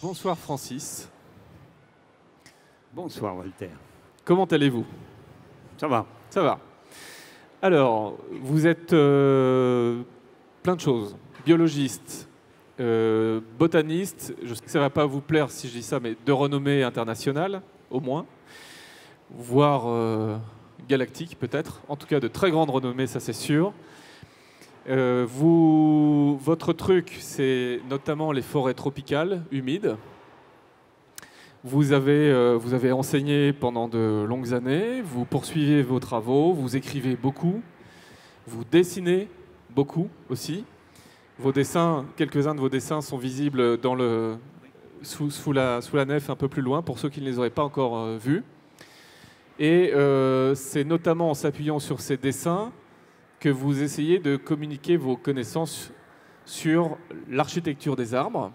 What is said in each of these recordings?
Bonsoir Francis. Bonsoir Walter. Comment allez-vous? Ça va. Ça va. Alors, vous êtes plein de choses. Biologiste, botaniste, je sais que ça ne va pas vous plaire si je dis ça, mais de renommée internationale, au moins. Voire galactique peut-être. En tout cas, de très grande renommée, ça c'est sûr. Votre truc, c'est notamment les forêts tropicales, humides. Vous avez enseigné pendant de longues années, vous poursuivez vos travaux, vous écrivez beaucoup, vous dessinez beaucoup aussi. Vos dessins, quelques-uns de vos dessins sont visibles sous la nef un peu plus loin, pour ceux qui ne les auraient pas encore vus. Et c'est notamment en s'appuyant sur ces dessins que vous essayez de communiquer vos connaissances sur l'architecture des arbres,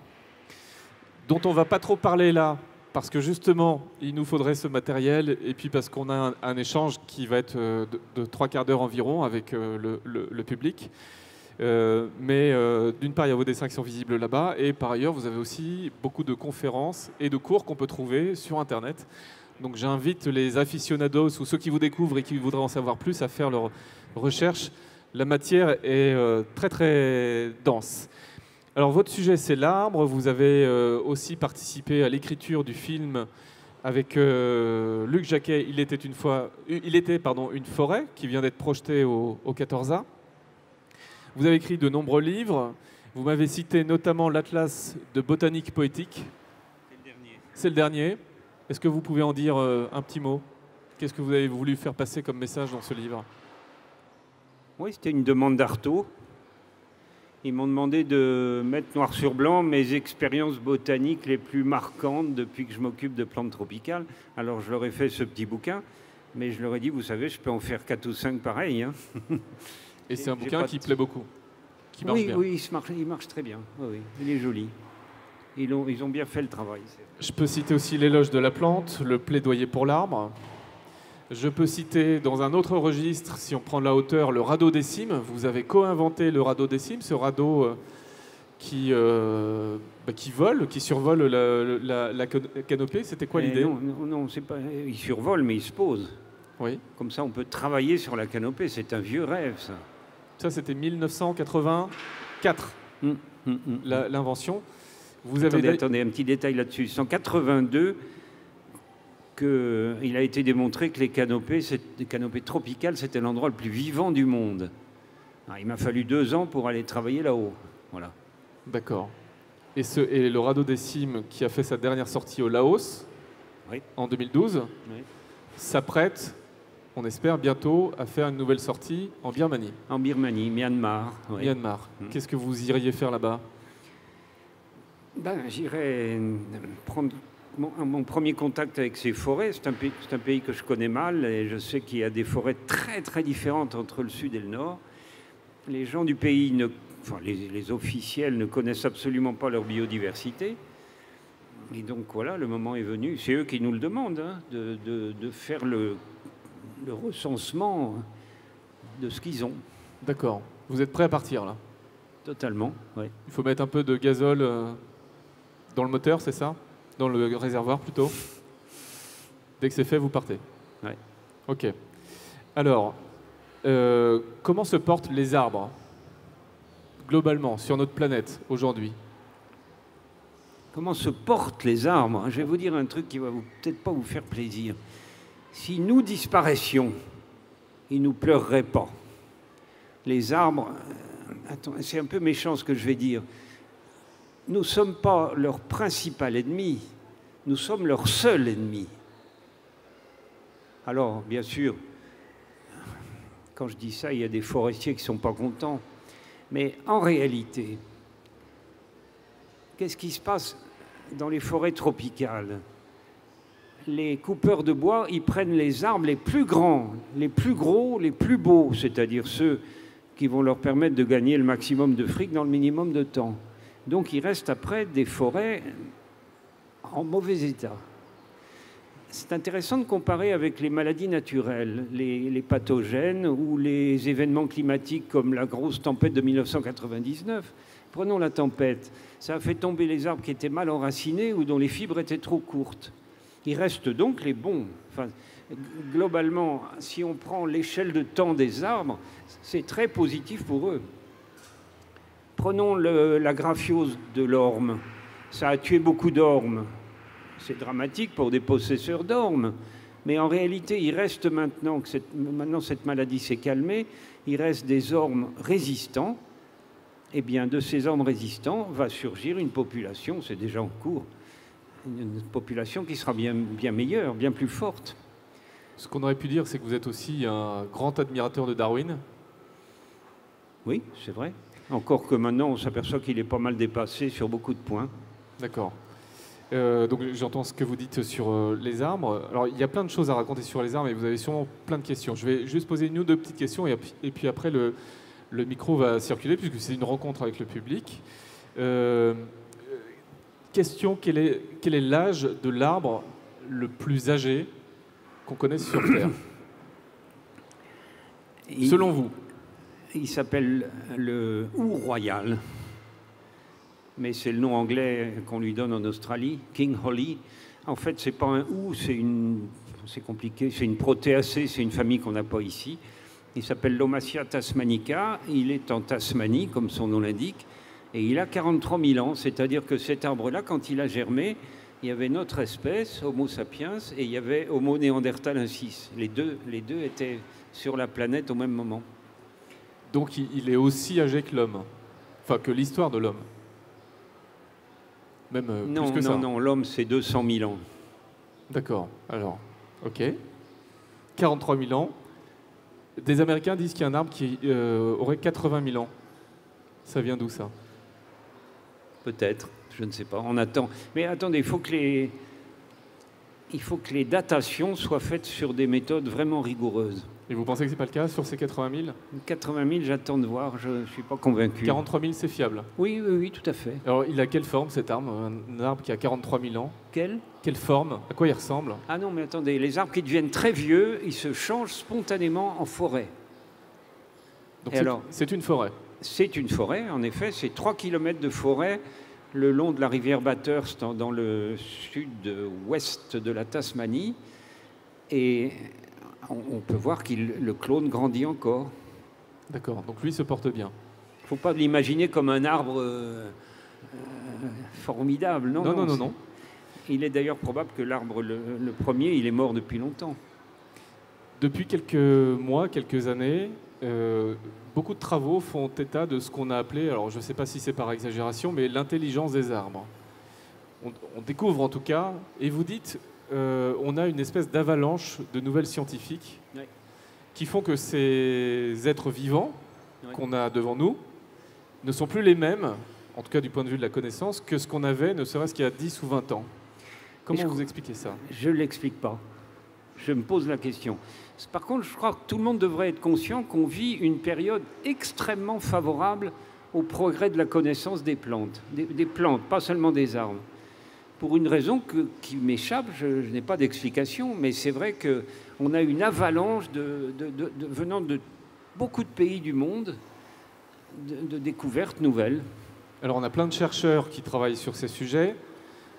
dont on ne va pas trop parler là, parce que justement, il nous faudrait ce matériel, et puis parce qu'on a un échange qui va être de 3/4 d'heure environ avec le public. Mais d'une part, il y a vos dessins qui sont visibles là-bas, et par ailleurs, vous avez aussi beaucoup de conférences et de cours qu'on peut trouver sur Internet. Donc j'invite les aficionados ou ceux qui vous découvrent et qui voudraient en savoir plus à faire leur recherche. La matière est très très dense. Alors votre sujet c'est l'arbre, vous avez aussi participé à l'écriture du film avec Luc Jacquet, Il était une forêt, qui vient d'être projeté au 14A. Vous avez écrit de nombreux livres, vous m'avez cité notamment l'Atlas de botanique poétique. C'est le dernier. C'est le dernier. Est-ce que vous pouvez en dire un petit mot? Qu'est-ce que vous avez voulu faire passer comme message dans ce livre? Oui, c'était une demande d'Artaud. Ils m'ont demandé de mettre noir sur blanc mes expériences botaniques les plus marquantes depuis que je m'occupe de plantes tropicales. Alors je leur ai fait ce petit bouquin, mais je leur ai dit, vous savez, je peux en faire 4 ou 5 pareils. Hein. Et c'est un bouquin qui plaît beaucoup, qui marche bien. Oui, il marche très bien. Oui, il est joli. Ils ont bien fait le travail. Je peux citer aussi l'éloge de la plante, le plaidoyer pour l'arbre. Je peux citer dans un autre registre, si on prend de la hauteur, le radeau des cimes. Vous avez co-inventé le radeau des cimes, ce radeau qui vole, qui survole la canopée. C'était quoi l'idée? Non, c'est pas. Il survole, mais il se pose. Oui. Comme ça, on peut travailler sur la canopée. C'est un vieux rêve, ça. Ça, c'était 1984, l'invention. Attendez, un petit détail là-dessus. C'est en 82 qu'il a été démontré que les canopées tropicales, c'était l'endroit le plus vivant du monde. Alors, il m'a fallu 2 ans pour aller travailler là-haut. Voilà. D'accord. Et le radeau des cimes, qui a fait sa dernière sortie au Laos, oui, en 2012, oui, s'apprête, on espère bientôt, à faire une nouvelle sortie en Birmanie. En Birmanie, Myanmar. Oui. Myanmar. Qu'est-ce que vous iriez faire là-bas? J'irai prendre mon premier contact avec ces forêts. C'est un pays que je connais mal et je sais qu'il y a des forêts très très différentes entre le sud et le nord. Les gens du pays, les officiels ne connaissent absolument pas leur biodiversité. Et donc voilà, le moment est venu. C'est eux qui nous le demandent, hein, de faire le recensement de ce qu'ils ont. D'accord. Vous êtes prêt à partir là? Totalement, oui. Il faut mettre un peu de gazole dans le moteur, c'est ça? Dans le réservoir plutôt? Dès que c'est fait, vous partez? Oui. Ok. Alors, comment se portent les arbres globalement sur notre planète aujourd'hui? Comment se portent les arbres? Je vais vous dire un truc qui va peut-être pas vous faire plaisir. Si nous disparaissions, ils nous pleureraient pas. Les arbres, c'est un peu méchant ce que je vais dire. Nous ne sommes pas leur principal ennemi, nous sommes leur seul ennemi. Alors, bien sûr, quand je dis ça, il y a des forestiers qui ne sont pas contents. Mais en réalité, qu'est-ce qui se passe dans les forêts tropicales? Les coupeurs de bois, ils prennent les arbres les plus grands, les plus gros, les plus beaux, c'est-à-dire ceux qui vont leur permettre de gagner le maximum de fric dans le minimum de temps. Donc il reste après des forêts en mauvais état. C'est intéressant de comparer avec les maladies naturelles, les pathogènes ou les événements climatiques comme la grosse tempête de 1999. Prenons la tempête. Ça a fait tomber les arbres qui étaient mal enracinés ou dont les fibres étaient trop courtes. Il reste donc les bons. Enfin, globalement, si on prend l'échelle de temps des arbres, c'est très positif pour eux. Prenons la graphiose de l'orme. Ça a tué beaucoup d'ormes. C'est dramatique pour des possesseurs d'ormes. Mais en réalité, il reste maintenant cette maladie s'est calmée, il reste des ormes résistants. Eh bien, de ces ormes résistants va surgir une population, c'est déjà en cours, une population qui sera bien meilleure, bien plus forte. Ce qu'on aurait pu dire, c'est que vous êtes aussi un grand admirateur de Darwin. Oui, c'est vrai. Encore que maintenant, on s'aperçoit qu'il est pas mal dépassé sur beaucoup de points. D'accord. Donc j'entends ce que vous dites sur les arbres. Alors il y a plein de choses à raconter sur les arbres et vous avez sûrement plein de questions. Je vais juste poser une ou deux petites questions et puis après le micro va circuler puisque c'est une rencontre avec le public. Question, quel est l'âge de l'arbre le plus âgé qu'on connaisse sur Terre? Selon vous? Il s'appelle le Hou royal. Mais c'est le nom anglais qu'on lui donne en Australie, King Holly. En fait, c'est pas un hou, c'est compliqué, c'est une protéacée, c'est une famille qu'on n'a pas ici. Il s'appelle Lomacia tasmanica, il est en Tasmanie, comme son nom l'indique, et il a 43 000 ans, c'est-à-dire que cet arbre-là, quand il a germé, il y avait notre espèce, Homo sapiens, et il y avait Homo neanderthalensis. Les deux étaient sur la planète au même moment. Donc il est aussi âgé que l'homme, enfin que l'histoire de l'homme. Même plus que ça. Non, l'homme, c'est 200 000 ans. D'accord, alors, ok. 43 000 ans. Des Américains disent qu'il y a un arbre qui aurait 80 000 ans. Ça vient d'où, ça? Peut-être, je ne sais pas, on attend. Mais attendez, il faut que les datations soient faites sur des méthodes vraiment rigoureuses. Et vous pensez que ce n'est pas le cas sur ces 80 000? 80 000, j'attends de voir, je ne suis pas convaincu. 43 000, c'est fiable? Oui, tout à fait. Alors, il a quelle forme, cet arbre? Un arbre qui a 43 000 ans? Quelle forme? À quoi il ressemble? Ah non, mais attendez, les arbres qui deviennent très vieux, ils se changent spontanément en forêt. Donc c'est une forêt? C'est une forêt, en effet, c'est 3 km de forêt le long de la rivière Bathurst, dans le sud-ouest de la Tasmanie. Et on peut voir que le clone grandit encore. D'accord, donc lui se porte bien. Il ne faut pas l'imaginer comme un arbre formidable, non. Non. Il est d'ailleurs probable que l'arbre, le premier, il est mort depuis longtemps. Depuis quelques mois, quelques années, beaucoup de travaux font état de ce qu'on a appelé, alors je ne sais pas si c'est par exagération, mais l'intelligence des arbres. On découvre en tout cas, et vous dites, on a une espèce d'avalanche de nouvelles scientifiques qui font que ces êtres vivants qu'on a devant nous ne sont plus les mêmes, en tout cas du point de vue de la connaissance, que ce qu'on avait, ne serait-ce qu'il y a 10 ou 20 ans. Comment vous expliquez ça? Je ne l'explique pas. Je me pose la question. Par contre, je crois que tout le monde devrait être conscient qu'on vit une période extrêmement favorable au progrès de la connaissance des plantes. Des plantes, pas seulement des arbres. Pour une raison qui m'échappe, je n'ai pas d'explication, mais c'est vrai qu'on a une avalanche venant de beaucoup de pays du monde, de découvertes nouvelles. Alors on a plein de chercheurs qui travaillent sur ces sujets.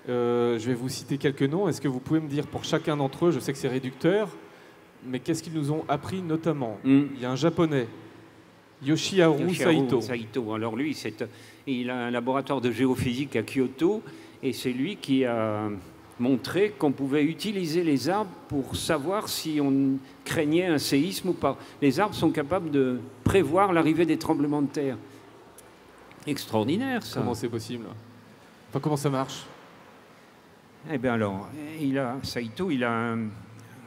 Je vais vous citer quelques noms. Est-ce que vous pouvez me dire pour chacun d'entre eux, je sais que c'est réducteur, mais qu'est-ce qu'ils nous ont appris notamment? Il y a un japonais, Yoshiharu Saito. Alors lui, il a un laboratoire de géophysique à Kyoto et c'est lui qui a montré qu'on pouvait utiliser les arbres pour savoir si on craignait un séisme ou pas. Les arbres sont capables de prévoir l'arrivée des tremblements de terre. Extraordinaire, ça. Comment c'est possible? Enfin, comment ça marche? Eh bien alors, Saito, il a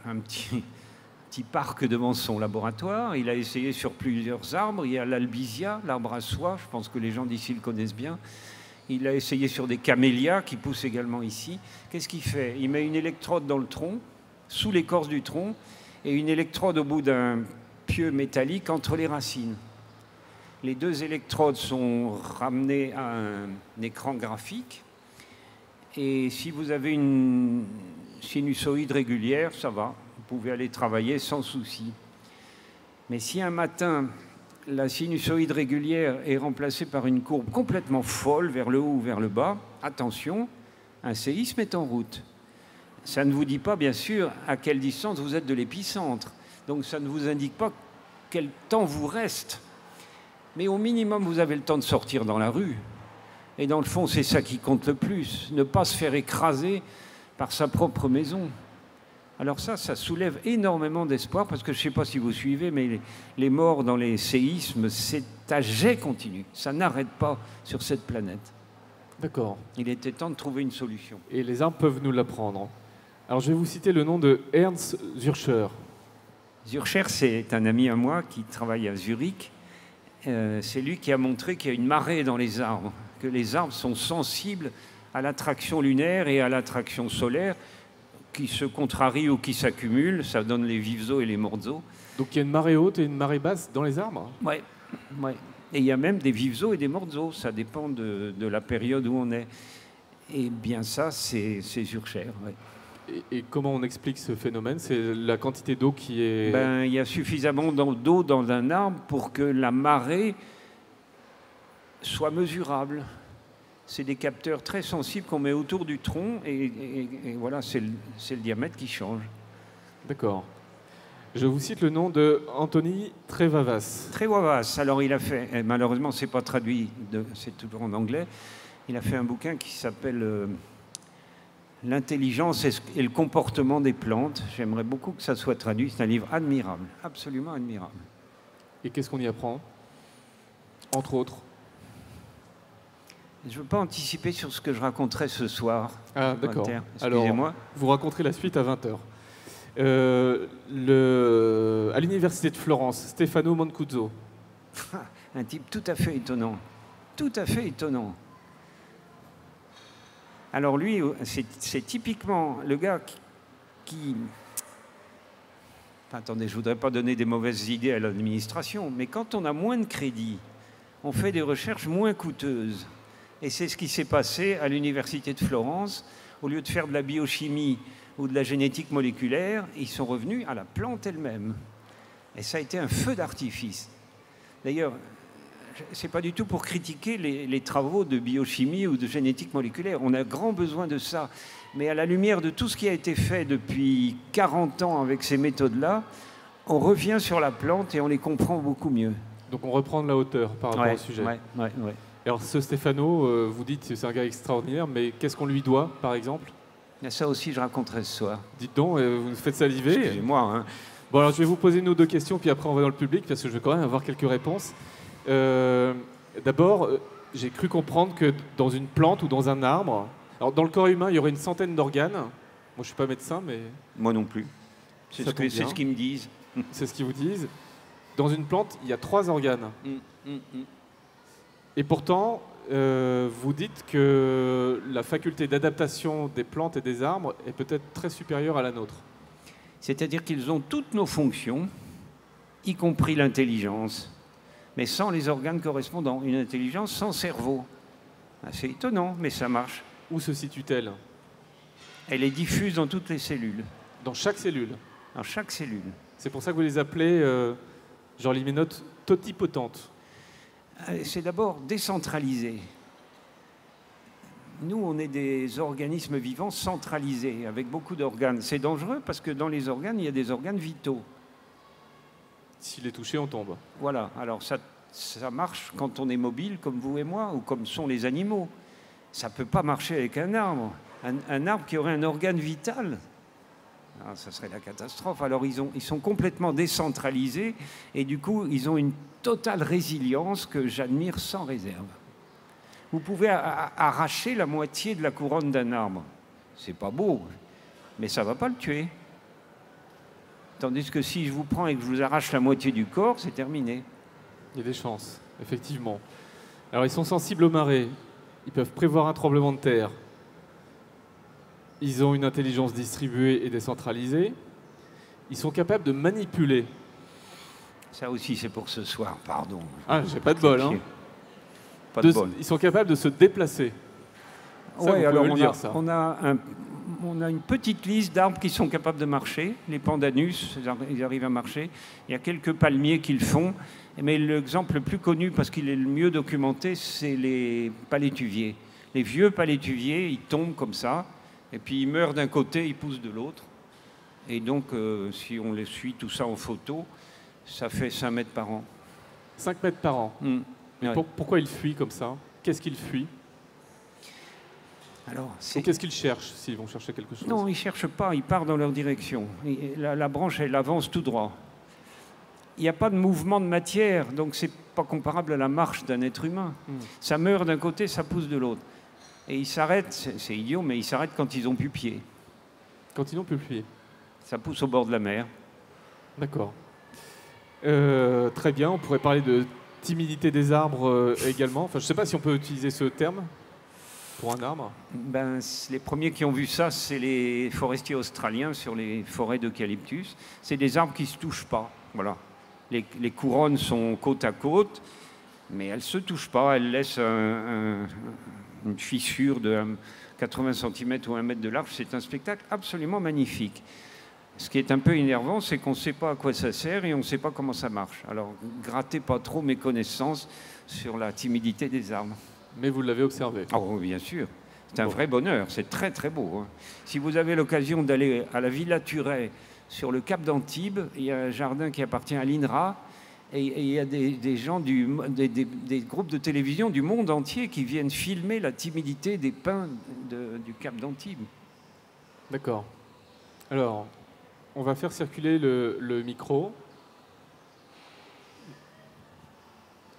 un petit parc devant son laboratoire. Il a essayé sur plusieurs arbres. Il y a l'albizia, l'arbre à soie, je pense que les gens d'ici le connaissent bien. Il a essayé sur des camélias qui poussent également ici. Qu'est-ce qu'il fait? Il met une électrode dans le tronc, sous l'écorce du tronc, et une électrode au bout d'un pieu métallique entre les racines. Les deux électrodes sont ramenées à un écran graphique. Et si vous avez une sinusoïde régulière, ça va. Vous pouvez aller travailler sans souci. Mais si un matin, la sinusoïde régulière est remplacée par une courbe complètement folle vers le haut ou vers le bas. Attention, un séisme est en route. Ça ne vous dit pas, bien sûr, à quelle distance vous êtes de l'épicentre. Donc ça ne vous indique pas quel temps vous reste. Mais au minimum, vous avez le temps de sortir dans la rue. Et dans le fond, c'est ça qui compte le plus. Ne pas se faire écraser par sa propre maison. Alors ça soulève énormément d'espoir, parce que je ne sais pas si vous suivez, mais les morts dans les séismes, c'est à jet continu. Ça n'arrête pas sur cette planète. D'accord. Il était temps de trouver une solution. Et les arbres peuvent nous l'apprendre. Alors je vais vous citer le nom de Ernst Zürcher. Zürcher, c'est un ami à moi qui travaille à Zurich. C'est lui qui a montré qu'il y a une marée dans les arbres, que les arbres sont sensibles à l'attraction lunaire et à l'attraction solaire, qui se contrarient ou qui s'accumulent. Ça donne les vives eaux et les mortes eaux. Donc il y a une marée haute et une marée basse dans les arbres? Ouais, ouais. Et il y a même des vives eaux et des mortes eaux. Ça dépend de la période où on est. Et bien ça, c'est Zürcher. Ouais. Et comment on explique ce phénomène? C'est la quantité d'eau qui est... Il y a suffisamment d'eau dans un arbre pour que la marée soit mesurable. C'est des capteurs très sensibles qu'on met autour du tronc et voilà, c'est le diamètre qui change. D'accord. Je vous cite le nom de Anthony Trevavas. Trevavas, alors il a fait, malheureusement c'est pas traduit, c'est toujours en anglais, il a fait un bouquin qui s'appelle L'intelligence et le comportement des plantes. J'aimerais beaucoup que ça soit traduit, c'est un livre admirable, absolument admirable. Et qu'est-ce qu'on y apprend, entre autres? Je ne veux pas anticiper sur ce que je raconterai ce soir. Ah, d'accord. Excusez-moi. Alors, vous raconterez la suite à 20h. À l'université de Florence, Stefano Mancuso. Un type tout à fait étonnant. Tout à fait étonnant. Alors lui, c'est typiquement le gars qui... Attendez, je ne voudrais pas donner des mauvaises idées à l'administration, mais quand on a moins de crédit, on fait des recherches moins coûteuses. Et c'est ce qui s'est passé à l'université de Florence. Au lieu de faire de la biochimie ou de la génétique moléculaire, ils sont revenus à la plante elle-même. Et ça a été un feu d'artifice. D'ailleurs, ce n'est pas du tout pour critiquer les travaux de biochimie ou de génétique moléculaire. On a grand besoin de ça. Mais à la lumière de tout ce qui a été fait depuis 40 ans avec ces méthodes-là, on revient sur la plante et on les comprend beaucoup mieux. Donc on reprend de la hauteur par rapport au sujet. Ouais. Alors ce Stefano, vous dites que c'est un gars extraordinaire, mais qu'est-ce qu'on lui doit, par exemple? Ça aussi, je raconterai ce soir. Dites donc, vous nous faites saliver. Excusez-moi. Hein. Bon, alors je vais vous poser une ou deux questions, puis après on va dans le public, parce que je vais quand même avoir quelques réponses. D'abord, j'ai cru comprendre que dans une plante ou dans un arbre, alors dans le corps humain, il y aurait une centaine d'organes. Moi, je ne suis pas médecin, mais... Moi non plus. C'est ce qu'ils me disent. C'est ce qu'ils vous disent. Dans une plante, il y a 3 organes. Et pourtant, vous dites que la faculté d'adaptation des plantes et des arbres est peut-être très supérieure à la nôtre. C'est-à-dire qu'ils ont toutes nos fonctions, y compris l'intelligence, mais sans les organes correspondants. Une intelligence sans cerveau. C'est étonnant, mais ça marche. Où se situe-t-elle? Elle est diffuse dans toutes les cellules. Dans chaque cellule? Dans chaque cellule. C'est pour ça que vous les appelez, genre les notes totipotentes. C'est d'abord décentralisé. Nous, on est des organismes vivants centralisés, avec beaucoup d'organes. C'est dangereux parce que dans les organes, il y a des organes vitaux. S'il est touché, on tombe. Voilà. Alors ça marche quand on est mobile, comme vous et moi, ou comme sont les animaux. Ça ne peut pas marcher avec un arbre. Un arbre qui aurait un organe vital, ça serait la catastrophe. Alors ils sont complètement décentralisés et du coup, ils ont une totale résilience que j'admire sans réserve. Vous pouvez arracher la moitié de la couronne d'un arbre. C'est pas beau, mais ça ne va pas le tuer. Tandis que si je vous prends et que je vous arrache la moitié du corps, c'est terminé. Il y a des chances, effectivement. Alors ils sont sensibles aux marées. Ils peuvent prévoir un tremblement de terre. Ils ont une intelligence distribuée et décentralisée. Ils sont capables de manipuler. Ça aussi, c'est pour ce soir, pardon. Ah, j'ai pas de bol, hein. Pas de bol. Ils sont capables de se déplacer. Oui, alors on a on a une petite liste d'arbres qui sont capables de marcher. Les pandanus, ils arrivent à marcher. Il y a quelques palmiers qui le font. Mais l'exemple le plus connu, parce qu'il est le mieux documenté, c'est les palétuviers. Les vieux palétuviers, ils tombent comme ça, et puis ils meurent d'un côté, ils poussent de l'autre. Et donc, si on les suit tout ça en photo, ça fait 5 mètres par an. 5 mètres par an. Ouais. Pourquoi ils fuient comme ça? Qu'est-ce qu'ils fuient? Alors, qu'est-ce qu'ils cherchent, s'ils vont chercher quelque chose? Non, ils ne cherchent pas, ils partent dans leur direction. Et la branche, elle avance tout droit. Il n'y a pas de mouvement de matière, donc ce n'est pas comparable à la marche d'un être humain. Ça meurt d'un côté, ça pousse de l'autre. Et ils s'arrêtent, c'est idiot, mais ils s'arrêtent quand ils n'ont plus pied. Quand ils n'ont plus pied. Ça pousse au bord de la mer. D'accord. Très bien, on pourrait parler de timidité des arbres également. Enfin, je ne sais pas si on peut utiliser ce terme pour un arbre. Ben, les premiers qui ont vu ça, c'est les forestiers australiens sur les forêts d'eucalyptus. C'est des arbres qui ne se touchent pas. Voilà. Les couronnes sont côte à côte, mais elles ne se touchent pas. Elles laissent une fissure de 80 cm ou 1 mètre de large. C'est un spectacle absolument magnifique. Ce qui est un peu énervant, c'est qu'on ne sait pas à quoi ça sert et on ne sait pas comment ça marche. Alors, grattez pas trop mes connaissances sur la timidité des arbres. Mais vous l'avez observé. Oh, bien sûr. C'est un vrai bonheur. C'est très, très beau. Hein. Si vous avez l'occasion d'aller à la Villa Turet, sur le Cap d'Antibes, il y a un jardin qui appartient à l'INRA, et il y a des gens, des groupes de télévision du monde entier qui viennent filmer la timidité des pins du Cap d'Antibes. D'accord. Alors, on va faire circuler le micro,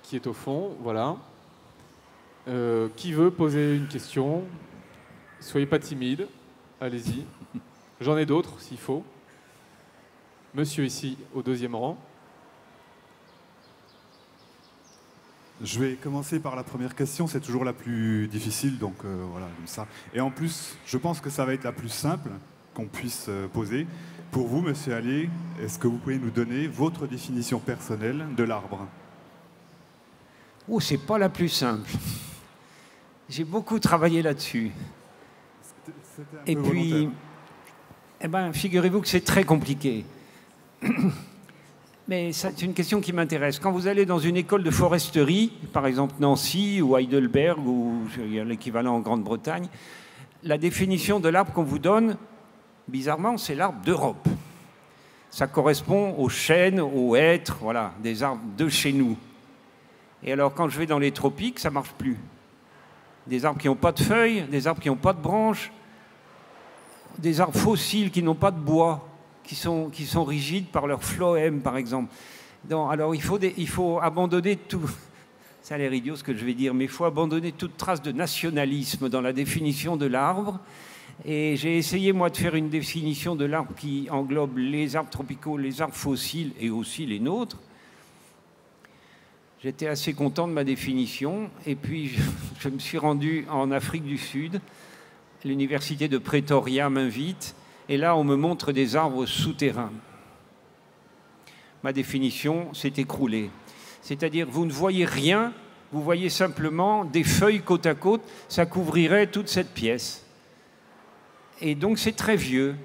qui est au fond, voilà. Qui veut poser une question? Soyez pas timide, allez-y. J'en ai d'autres, s'il faut. Monsieur ici, au 2e rang. Je vais commencer par la première question, c'est toujours la plus difficile, donc voilà, comme ça. Et en plus, je pense que ça va être la plus simple qu'on puisse poser. Pour vous, monsieur Allier, est-ce que vous pouvez nous donner votre définition personnelle de l'arbre? Oh, c'est pas la plus simple. J'ai beaucoup travaillé là-dessus. Et puis, eh ben, figurez-vous que c'est très compliqué. Mais c'est une question qui m'intéresse. Quand vous allez dans une école de foresterie, par exemple Nancy ou Heidelberg, ou il y a l'équivalent en Grande-Bretagne, la définition de l'arbre qu'on vous donne, bizarrement, c'est l'arbre d'Europe. Ça correspond aux chênes, aux hêtres, voilà, des arbres de chez nous. Et alors, quand je vais dans les tropiques, ça ne marche plus. Des arbres qui n'ont pas de feuilles, des arbres qui n'ont pas de branches, des arbres fossiles qui n'ont pas de bois, qui sont rigides par leur phloème, par exemple. Donc, alors, il faut abandonner tout... Ça a l'air idiot ce que je vais dire, mais il faut abandonner toute trace de nationalisme dans la définition de l'arbre. Et j'ai essayé, moi, de faire une définition de l'arbre qui englobe les arbres tropicaux, les arbres fossiles et aussi les nôtres. J'étais assez content de ma définition. Et puis, je me suis rendu en Afrique du Sud. L'université de Pretoria m'invite. Et là, on me montre des arbres souterrains. Ma définition s'est écroulée. C'est-à-dire, vous ne voyez rien, vous voyez simplement des feuilles côte à côte, ça couvrirait toute cette pièce. Et donc, c'est très vieux.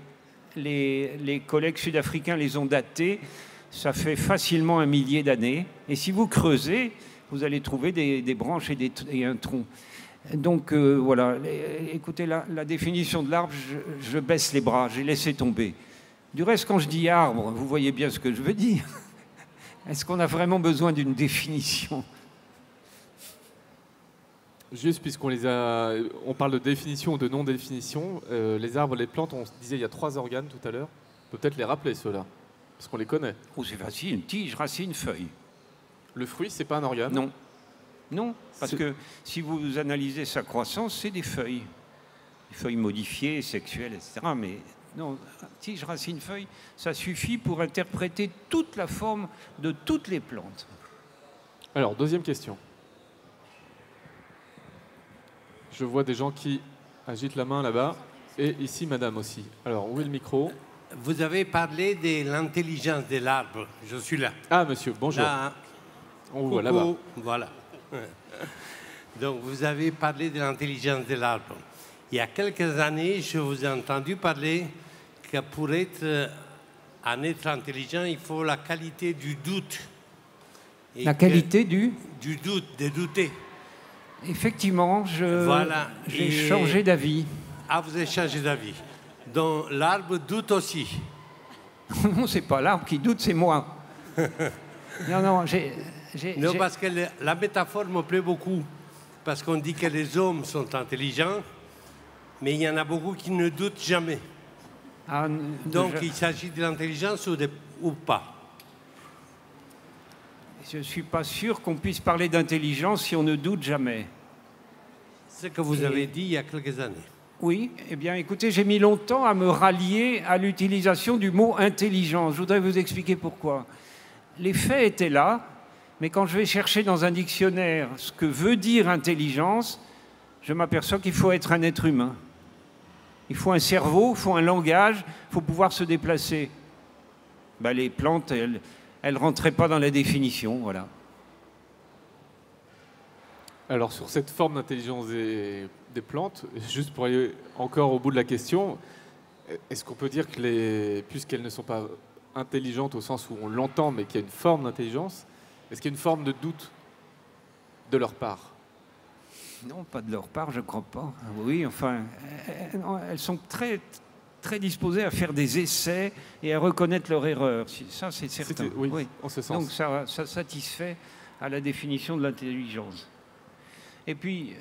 Les collègues sud-africains les ont datés, ça fait facilement 1 millier d'années. Et si vous creusez, vous allez trouver des branches et un tronc. Donc voilà, écoutez, la définition de l'arbre, je baisse les bras, j'ai laissé tomber. Du reste, quand je dis arbre, vous voyez bien ce que je veux dire. Est-ce qu'on a vraiment besoin d'une définition? Juste on parle de définition ou de non-définition, les arbres, les plantes, on se disait il y a 3 organes tout à l'heure. On peut peut-être les rappeler ceux-là, parce qu'on les connaît. Oh, c'est facile, tige, racine, feuille. Le fruit, c'est pas un organe? Non. Non, parce que si vous analysez sa croissance, c'est des feuilles. Des feuilles modifiées, sexuelles, etc. Mais non, tige, racine, feuille, ça suffit pour interpréter toute la forme de toutes les plantes. Alors, 2e question. Je vois des gens qui agitent la main là-bas. Et ici, madame aussi. Alors, où est le micro? Vous avez parlé de l'intelligence de l'arbre. Je suis là. Ah, monsieur, bonjour. Là, On vous voit là-bas. Voilà. Donc, vous avez parlé de l'intelligence de l'arbre. Il y a quelques années, je vous ai entendu parler que pour être un être intelligent, il faut la qualité du doute. Et La qualité du doute, de douter. Effectivement, Voilà. j'ai changé d'avis. Ah, vous avez changé d'avis. Donc l'arbre doute aussi. Non, c'est pas l'arbre qui doute, c'est moi. Non, Non, parce que la métaphore me plaît beaucoup. Parce qu'on dit que les hommes sont intelligents, mais il y en a beaucoup qui ne doutent jamais. Ah, Donc il s'agit de l'intelligence ou pas. Je ne suis pas sûr qu'on puisse parler d'intelligence si on ne doute jamais. Ce que vous avez dit il y a quelques années. Oui, eh bien écoutez, j'ai mis longtemps à me rallier à l'utilisation du mot intelligence. Je voudrais vous expliquer pourquoi. Les faits étaient là, mais quand je vais chercher dans un dictionnaire ce que veut dire intelligence, je m'aperçois qu'il faut être un être humain. Il faut un cerveau, il faut un langage, il faut pouvoir se déplacer. Ben, les plantes, elles ne rentraient pas dans la définition, voilà. Alors sur cette forme d'intelligence des plantes, juste pour aller encore au bout de la question, est-ce qu'on peut dire que puisqu'elles ne sont pas intelligentes au sens où on l'entend, mais qu'il y a une forme d'intelligence, est-ce qu'il y a une forme de doute de leur part? Non, pas de leur part, je ne crois pas. Oui, enfin, elles sont très, très disposées à faire des essais et à reconnaître leur erreur. Ça, c'est certain. Oui, en ce sens. Donc ça satisfait à la définition de l'intelligence. Et puis,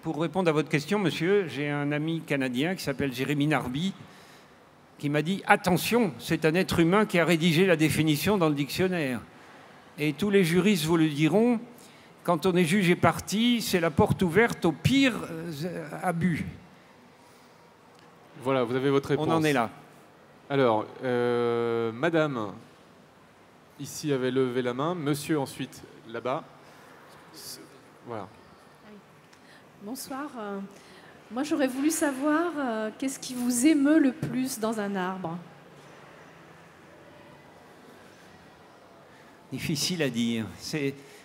pour répondre à votre question, monsieur, j'ai un ami canadien qui s'appelle Jérémy Narby, qui m'a dit « Attention, c'est un être humain qui a rédigé la définition dans le dictionnaire. » Et tous les juristes vous le diront, quand on est juge et partie, c'est la porte ouverte au pire abus. Voilà, vous avez votre réponse. On en est là. Alors, madame, ici avait levé la main, monsieur ensuite, là-bas. Voilà. Bonsoir. Moi, j'aurais voulu savoir qu'est-ce qui vous émeut le plus dans un arbre? Difficile à dire.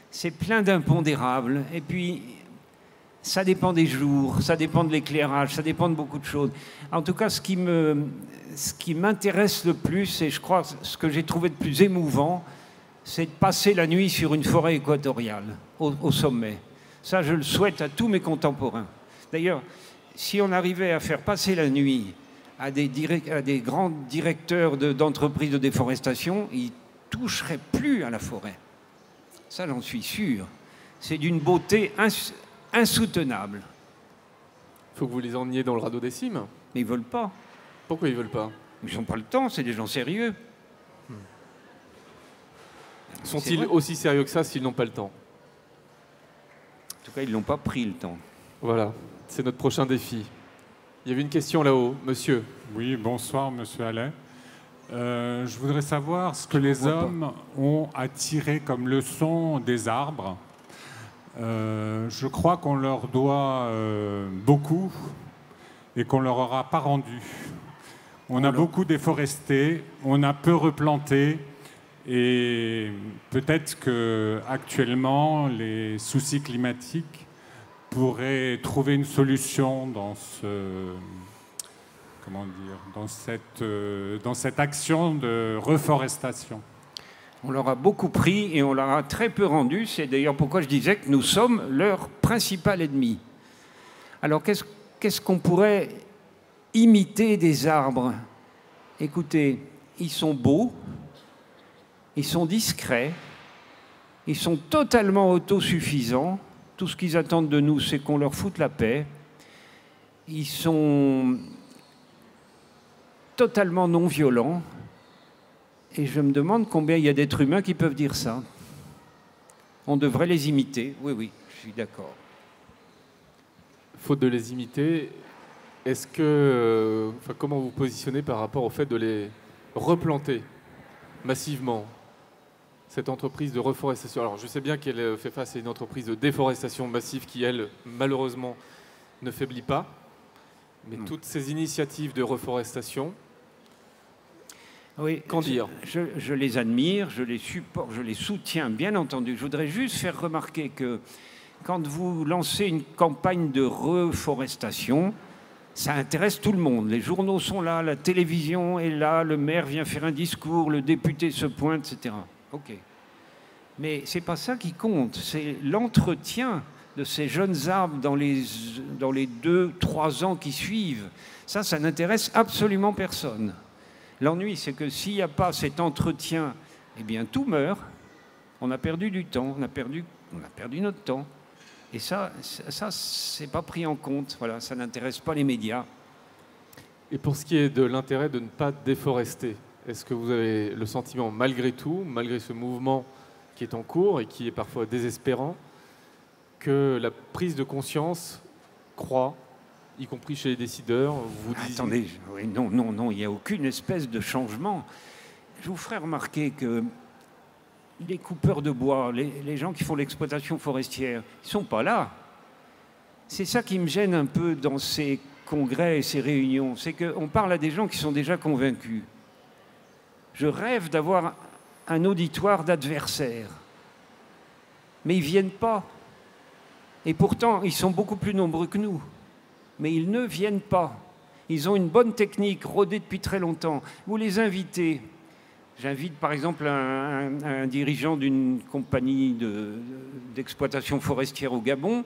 C'est plein d'impondérables. Et puis, ça dépend des jours, ça dépend de l'éclairage, ça dépend de beaucoup de choses. En tout cas, ce qui m'intéresse le plus, et je crois ce que j'ai trouvé de plus émouvant, c'est de passer la nuit sur une forêt équatoriale, au sommet. Ça, je le souhaite à tous mes contemporains. D'ailleurs, si on arrivait à faire passer la nuit à des grands directeurs d'entreprises de déforestation, ils ne toucheraient plus à la forêt. Ça, j'en suis sûr. C'est d'une beauté insoutenable. Il faut que vous les emmeniez dans le radeau des cimes. Mais ils ne veulent pas. Pourquoi ils ne veulent pas? Ils n'ont pas le temps, c'est des gens sérieux. Sont-ils aussi sérieux que ça s'ils n'ont pas le temps? En tout cas, ils n'ont pas pris le temps. Voilà, c'est notre prochain défi. Il y avait une question là-haut, monsieur. Oui, bonsoir, monsieur Allais. Je voudrais savoir ce que les hommes ont à tirer comme leçon des arbres. Je crois qu'on leur doit beaucoup et qu'on ne leur aura pas rendu. On a beaucoup déforesté, on a peu replanté et peut-être qu'actuellement, les soucis climatiques pourraient trouver une solution dans dans cette action de reforestation. On leur a beaucoup pris et on leur a très peu rendu. C'est d'ailleurs pourquoi je disais que nous sommes leur principal ennemi. Alors qu'est-ce qu'on pourrait imiter des arbres? Écoutez, ils sont beaux, ils sont discrets, ils sont totalement autosuffisants. Tout ce qu'ils attendent de nous, c'est qu'on leur foute la paix. Ils sont totalement non violents. Et je me demande combien il y a d'êtres humains qui peuvent dire ça. On devrait les imiter. Oui, je suis d'accord. Faute de les imiter, comment vous vous positionnez par rapport au fait de les replanter massivement, cette entreprise de reforestation? Alors, je sais bien qu'elle fait face à une entreprise de déforestation massive qui, elle, malheureusement, ne faiblit pas. Mais toutes ces initiatives de reforestation, oui, qu'en dire? Je les admire, je les supporte, je les soutiens, bien entendu. Je voudrais juste faire remarquer que quand vous lancez une campagne de reforestation, ça intéresse tout le monde. Les journaux sont là, la télévision est là, le maire vient faire un discours, le député se pointe, etc. OK. Mais ce n'est pas ça qui compte, c'est l'entretien de ces jeunes arbres dans les 2-3 ans qui suivent. Ça n'intéresse absolument personne. L'ennui, c'est que s'il n'y a pas cet entretien, eh bien tout meurt. On a perdu du temps, on a perdu notre temps. Et ça c'est pas pris en compte. Voilà, ça n'intéresse pas les médias. Et pour ce qui est de l'intérêt de ne pas déforester, est-ce que vous avez le sentiment, malgré tout, malgré ce mouvement qui est en cours et qui est parfois désespérant, que la prise de conscience croît, y compris chez les décideurs? Attendez, oui, non, il n'y a aucune espèce de changement. Je vous ferai remarquer que les coupeurs de bois, les gens qui font l'exploitation forestière, ils ne sont pas là. C'est ça qui me gêne un peu dans ces congrès et ces réunions, c'est qu'on parle à des gens qui sont déjà convaincus. Je rêve d'avoir un auditoire d'adversaires, mais ils ne viennent pas. Et pourtant, ils sont beaucoup plus nombreux que nous. Mais ils ne viennent pas. Ils ont une bonne technique, rodée depuis très longtemps. Vous les invitez. J'invite par exemple un dirigeant d'une compagnie d'exploitation forestière au Gabon.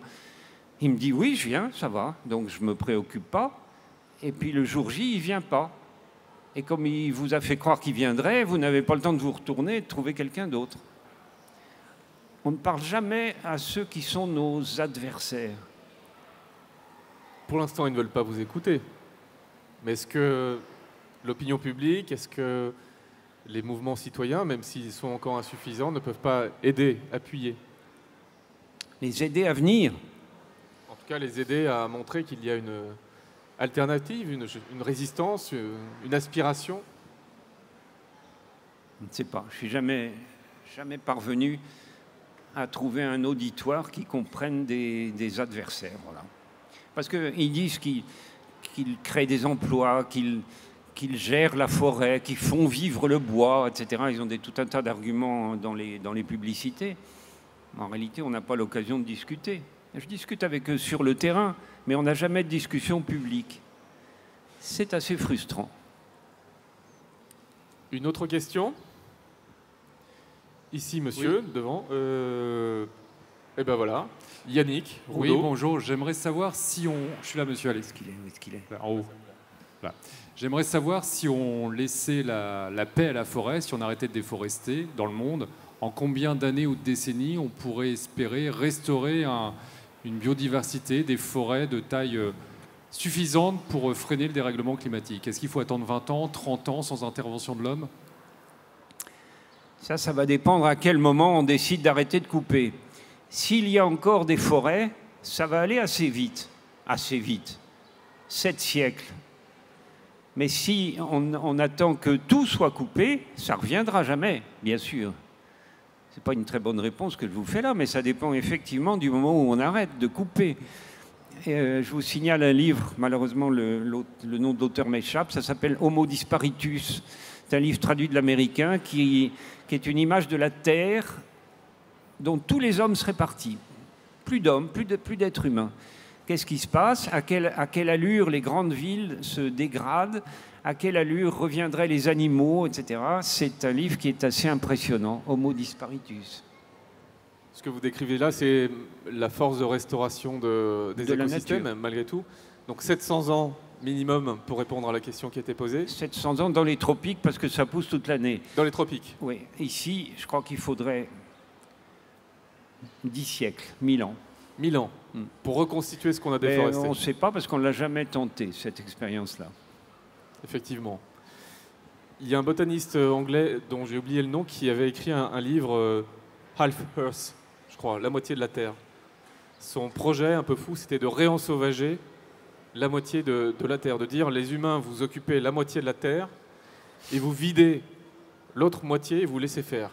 Il me dit oui, je viens, ça va. Donc je ne me préoccupe pas. Et puis le jour J, il ne vient pas. Et comme il vous a fait croire qu'il viendrait, vous n'avez pas le temps de vous retourner et de trouver quelqu'un d'autre. On ne parle jamais à ceux qui sont nos adversaires. Pour l'instant, ils ne veulent pas vous écouter. Mais est-ce que l'opinion publique, est-ce que les mouvements citoyens, même s'ils sont encore insuffisants, ne peuvent pas aider, appuyer? Les aider à venir. En tout cas, les aider à montrer qu'il y a une alternative, une résistance, une aspiration? Je ne sais pas. Je ne suis jamais parvenu à trouver un auditoire qui comprenne des adversaires. Voilà. Parce qu'ils disent qu'ils créent des emplois, qu'ils gèrent la forêt, qu'ils font vivre le bois, etc. Ils ont tout un tas d'arguments dans les publicités. En réalité, on n'a pas l'occasion de discuter. Je discute avec eux sur le terrain, mais on n'a jamais de discussion publique. C'est assez frustrant. Une autre question? Ici, monsieur, oui. Devant. Et ben voilà. Yannick Roudot. Oui, bonjour. J'aimerais savoir si on... Je suis là, monsieur Alex. Où est-ce qu'il est Là, en haut. Là. J'aimerais savoir si on laissait la paix à la forêt, si on arrêtait de déforester dans le monde, en combien d'années ou de décennies on pourrait espérer restaurer une biodiversité, des forêts de taille suffisante pour freiner le dérèglement climatique. Est-ce qu'il faut attendre 20 ans, 30 ans sans intervention de l'homme? Ça va dépendre à quel moment on décide d'arrêter de couper. S'il y a encore des forêts, ça va aller assez vite. 7 siècles. Mais si on attend que tout soit coupé, ça ne reviendra jamais, bien sûr. Ce n'est pas une très bonne réponse que je vous fais là, mais ça dépend effectivement du moment où on arrête de couper. Je vous signale un livre, malheureusement le nom de l'auteur m'échappe, ça s'appelle Homo disparitus. C'est un livre traduit de l'américain qui est une image de la Terre dont tous les hommes seraient partis. Plus d'hommes, plus d'êtres humains. Qu'est-ce qui se passe? À quelle allure les grandes villes se dégradent? À quelle allure reviendraient les animaux, etc. C'est un livre qui est assez impressionnant, Homo disparitus. Ce que vous décrivez là, c'est la force de restauration des écosystèmes, malgré tout. Donc 700 ans minimum pour répondre à la question qui a été posée. 700 ans dans les tropiques parce que ça pousse toute l'année. Dans les tropiques? Oui. Ici, je crois qu'il faudrait 10 siècles, 1000 ans. 1000 ans pour reconstituer ce qu'on a déforesté. On ne sait pas parce qu'on ne l'a jamais tenté, cette expérience-là. Effectivement. Il y a un botaniste anglais dont j'ai oublié le nom qui avait écrit un livre Half Earth, je crois, la moitié de la Terre. Son projet un peu fou, c'était de réensauvager la moitié de la Terre, de dire les humains, vous occupez la moitié de la Terre et vous videz l'autre moitié et vous laissez faire.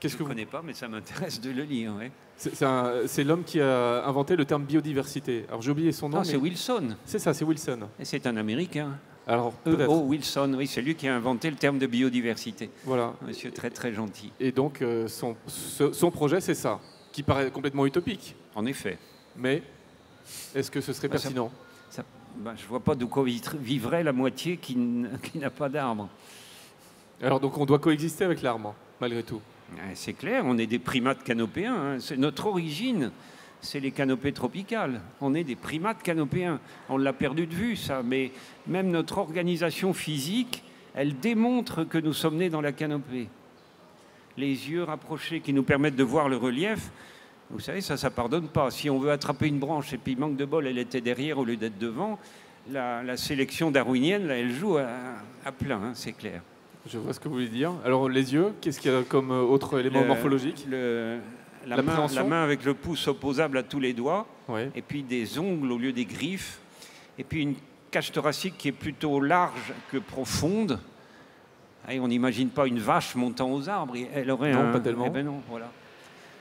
Je ne connais pas, mais ça m'intéresse de le lire. Ouais. C'est l'homme qui a inventé le terme biodiversité. Alors j'ai oublié son nom. Non, c'est Wilson. C'est ça, c'est Wilson. Et c'est un Américain. Alors peut-être. Oh, Wilson, oui, c'est lui qui a inventé le terme de biodiversité. Voilà. Monsieur très très gentil. Et donc son projet, c'est ça, qui paraît complètement utopique. En effet. Mais est-ce que ce serait pertinent? ben, je ne vois pas de quoi vivrait la moitié qui n'a pas d'arbres. Alors donc on doit coexister avec l'arbre, malgré tout. C'est clair, on est des primates canopéens. Hein. Notre origine, c'est les canopées tropicales. On est des primates canopéens. On l'a perdu de vue, ça. Mais même notre organisation physique, elle démontre que nous sommes nés dans la canopée. Les yeux rapprochés qui nous permettent de voir le relief, vous savez, ça ne pardonne pas. Si on veut attraper une branche et puis manque de bol, elle était derrière au lieu d'être devant, la sélection darwinienne, là, elle joue à plein, hein, c'est clair. Je vois ce que vous voulez dire. Alors les yeux, qu'est-ce qu'il y a comme autre élément morphologique? La main avec le pouce opposable à tous les doigts, ouais. Et puis des ongles au lieu des griffes, et puis une cage thoracique qui est plutôt large que profonde. Et on n'imagine pas une vache montant aux arbres. Elle aurait non, pas tellement. Eh ben non, voilà.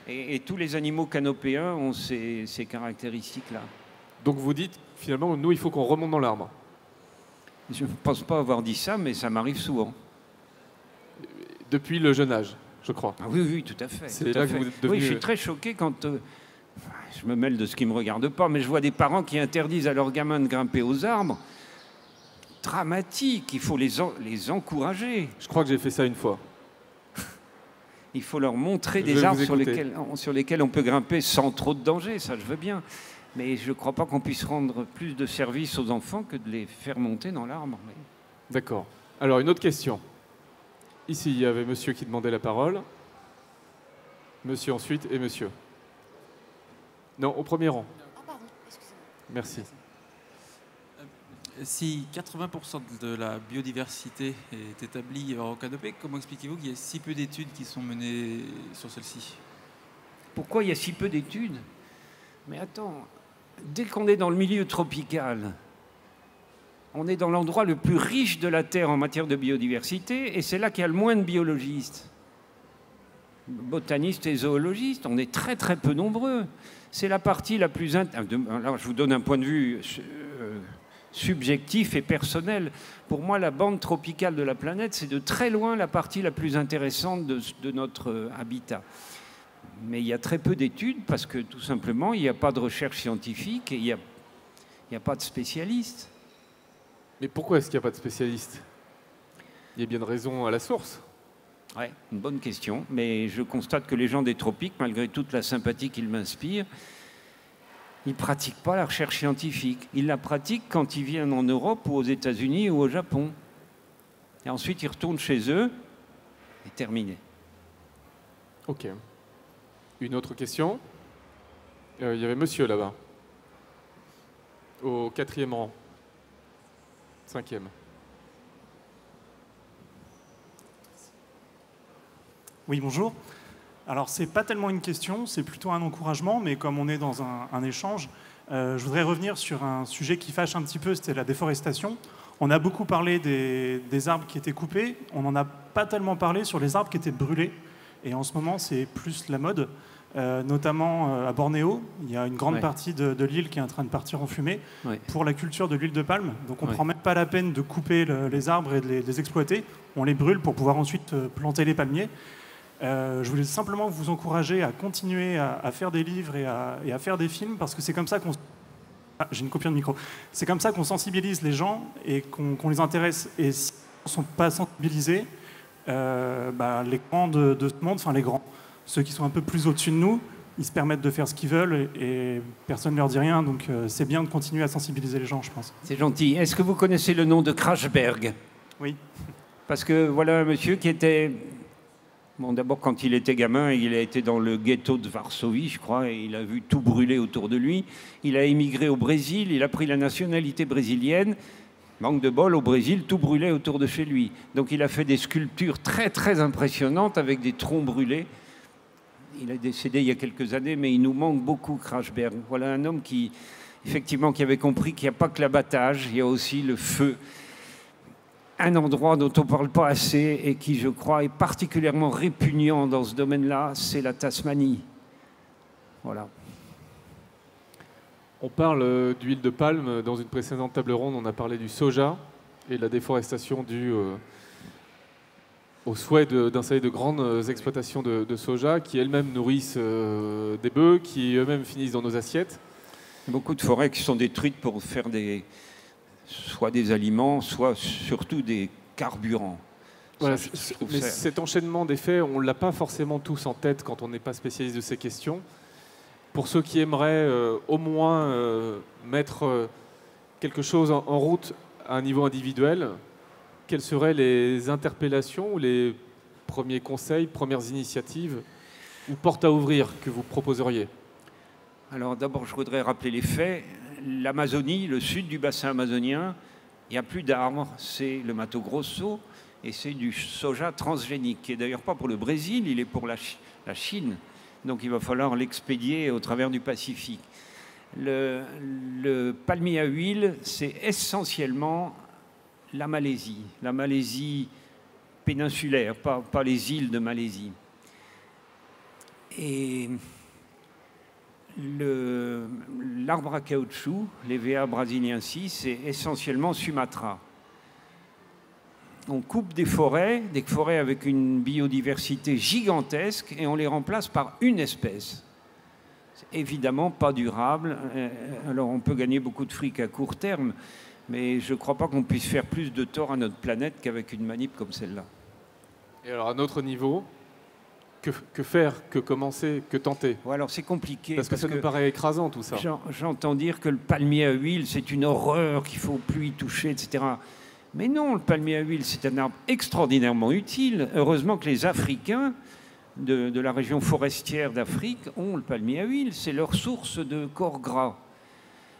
Et tous les animaux canopéens ont ces caractéristiques-là. Donc vous dites, finalement, nous, il faut qu'on remonte dans l'arbre. Je ne pense pas avoir dit ça, mais ça m'arrive souvent. Depuis le jeune âge, je crois. Ah oui, oui, tout à fait. C'est là que vous êtes devenu... Oui, je suis très choqué quand... je me mêle de ce qui ne me regarde pas, mais je vois des parents qui interdisent à leurs gamins de grimper aux arbres. Dramatique, il faut les encourager. Je crois que j'ai fait ça une fois. Il faut leur montrer des arbres sur lesquels on peut grimper sans trop de danger, ça je veux bien. Mais je ne crois pas qu'on puisse rendre plus de service aux enfants que de les faire monter dans l'arbre. D'accord. Alors, une autre question. Ici, il y avait monsieur qui demandait la parole. Monsieur ensuite et monsieur. Non, au premier rang. Ah pardon, excusez-moi. Merci. Si 80% de la biodiversité est établie en canopée, comment expliquez-vous qu'il y ait si peu d'études qui sont menées sur celle-ci? Pourquoi il y a si peu d'études? Mais attends, dès qu'on est dans le milieu tropical, on est dans l'endroit le plus riche de la Terre en matière de biodiversité, et c'est là qu'il y a le moins de biologistes. Botanistes et zoologistes, on est très très peu nombreux. C'est la partie la plus... Alors je vous donne un point de vue subjectif et personnel. Pour moi, la bande tropicale de la planète, c'est de très loin la partie la plus intéressante de notre habitat. Mais il y a très peu d'études parce que tout simplement, il n'y a pas de recherche scientifique et il n'y a pas de spécialistes. Mais pourquoi est-ce qu'il n'y a pas de spécialistes? Il y a bien de raison à la source. Oui, une bonne question. Mais je constate que les gens des tropiques, malgré toute la sympathie qu'ils m'inspirent, ils ne pratiquent pas la recherche scientifique. Ils la pratiquent quand ils viennent en Europe ou aux États-Unis ou au Japon. Et ensuite, ils retournent chez eux et terminé. Ok. Une autre question? Il y avait monsieur là-bas. Au 4e rang. 5e. Oui, bonjour. Alors, ce n'est pas tellement une question, c'est plutôt un encouragement, mais comme on est dans un échange, je voudrais revenir sur un sujet qui fâche un petit peu, c'était la déforestation. On a beaucoup parlé des arbres qui étaient coupés, on n'en a pas tellement parlé sur les arbres qui étaient brûlés. Et en ce moment, c'est plus la mode, notamment à Bornéo. Il y a une grande partie de l'île qui est en train de partir en fumée pour la culture de l'huile de palme. Donc on ne prend même pas la peine de couper les arbres et de les exploiter. On les brûle pour pouvoir ensuite planter les palmiers. Je voulais simplement vous encourager à continuer à faire des livres et à faire des films, parce que c'est comme ça qu'on... Ah, j'ai une coupure de micro. C'est comme ça qu'on sensibilise les gens et qu'on les intéresse. Et si ils ne sont pas sensibilisés, les grands de ce monde, enfin les grands, ceux qui sont un peu plus au-dessus de nous, ils se permettent de faire ce qu'ils veulent et personne ne leur dit rien. Donc c'est bien de continuer à sensibiliser les gens, je pense. C'est gentil. Est-ce que vous connaissez le nom de Krachberg? Oui. Parce que voilà un monsieur qui était... Bon, d'abord, quand il était gamin, il a été dans le ghetto de Varsovie, je crois, et il a vu tout brûler autour de lui. Il a émigré au Brésil, il a pris la nationalité brésilienne. Manque de bol, au Brésil, tout brûlait autour de chez lui. Donc il a fait des sculptures très, très impressionnantes avec des troncs brûlés. Il est décédé il y a quelques années, mais il nous manque beaucoup, Krachberg. Voilà un homme qui, effectivement, qui avait compris qu'il n'y a pas que l'abattage, il y a aussi le feu. Un endroit dont on ne parle pas assez et qui, je crois, est particulièrement répugnant dans ce domaine-là, c'est la Tasmanie. Voilà. On parle d'huile de palme. Dans une précédente table ronde, on a parlé du soja et de la déforestation due au souhait d'installer de grandes exploitations de soja qui elles-mêmes nourrissent des bœufs, qui eux-mêmes finissent dans nos assiettes. Beaucoup de forêts qui sont détruites pour faire des soit des aliments, soit surtout des carburants. Voilà, Ça, mais cet enchaînement des faits, on ne l'a pas forcément tous en tête quand on n'est pas spécialiste de ces questions. Pour ceux qui aimeraient au moins mettre quelque chose en route à un niveau individuel, quelles seraient les interpellations ou les premiers conseils, premières initiatives ou portes à ouvrir que vous proposeriez? Alors d'abord, je voudrais rappeler les faits. L'Amazonie, le sud du bassin amazonien, il n'y a plus d'arbres, c'est le Mato Grosso. Et c'est du soja transgénique, qui n'est d'ailleurs pas pour le Brésil, il est pour la Chine. Donc il va falloir l'expédier au travers du Pacifique. Le palmier à huile, c'est essentiellement la Malaisie péninsulaire, pas les îles de Malaisie. Et l'arbre à caoutchouc, l'EVA brasiliensis, c'est essentiellement Sumatra. On coupe des forêts avec une biodiversité gigantesque et on les remplace par une espèce. C'est évidemment pas durable. Alors on peut gagner beaucoup de fric à court terme, mais je ne crois pas qu'on puisse faire plus de tort à notre planète qu'avec une manip comme celle-là. Et alors à notre niveau, que faire, que commencer, que tenter? Ouais, alors c'est compliqué. Parce que ça nous paraît écrasant tout ça. J'entends dire que le palmier à huile, c'est une horreur, qu'il ne faut plus y toucher, etc. Mais non, le palmier à huile, c'est un arbre extraordinairement utile. Heureusement que les Africains de la région forestière d'Afrique ont le palmier à huile. C'est leur source de corps gras.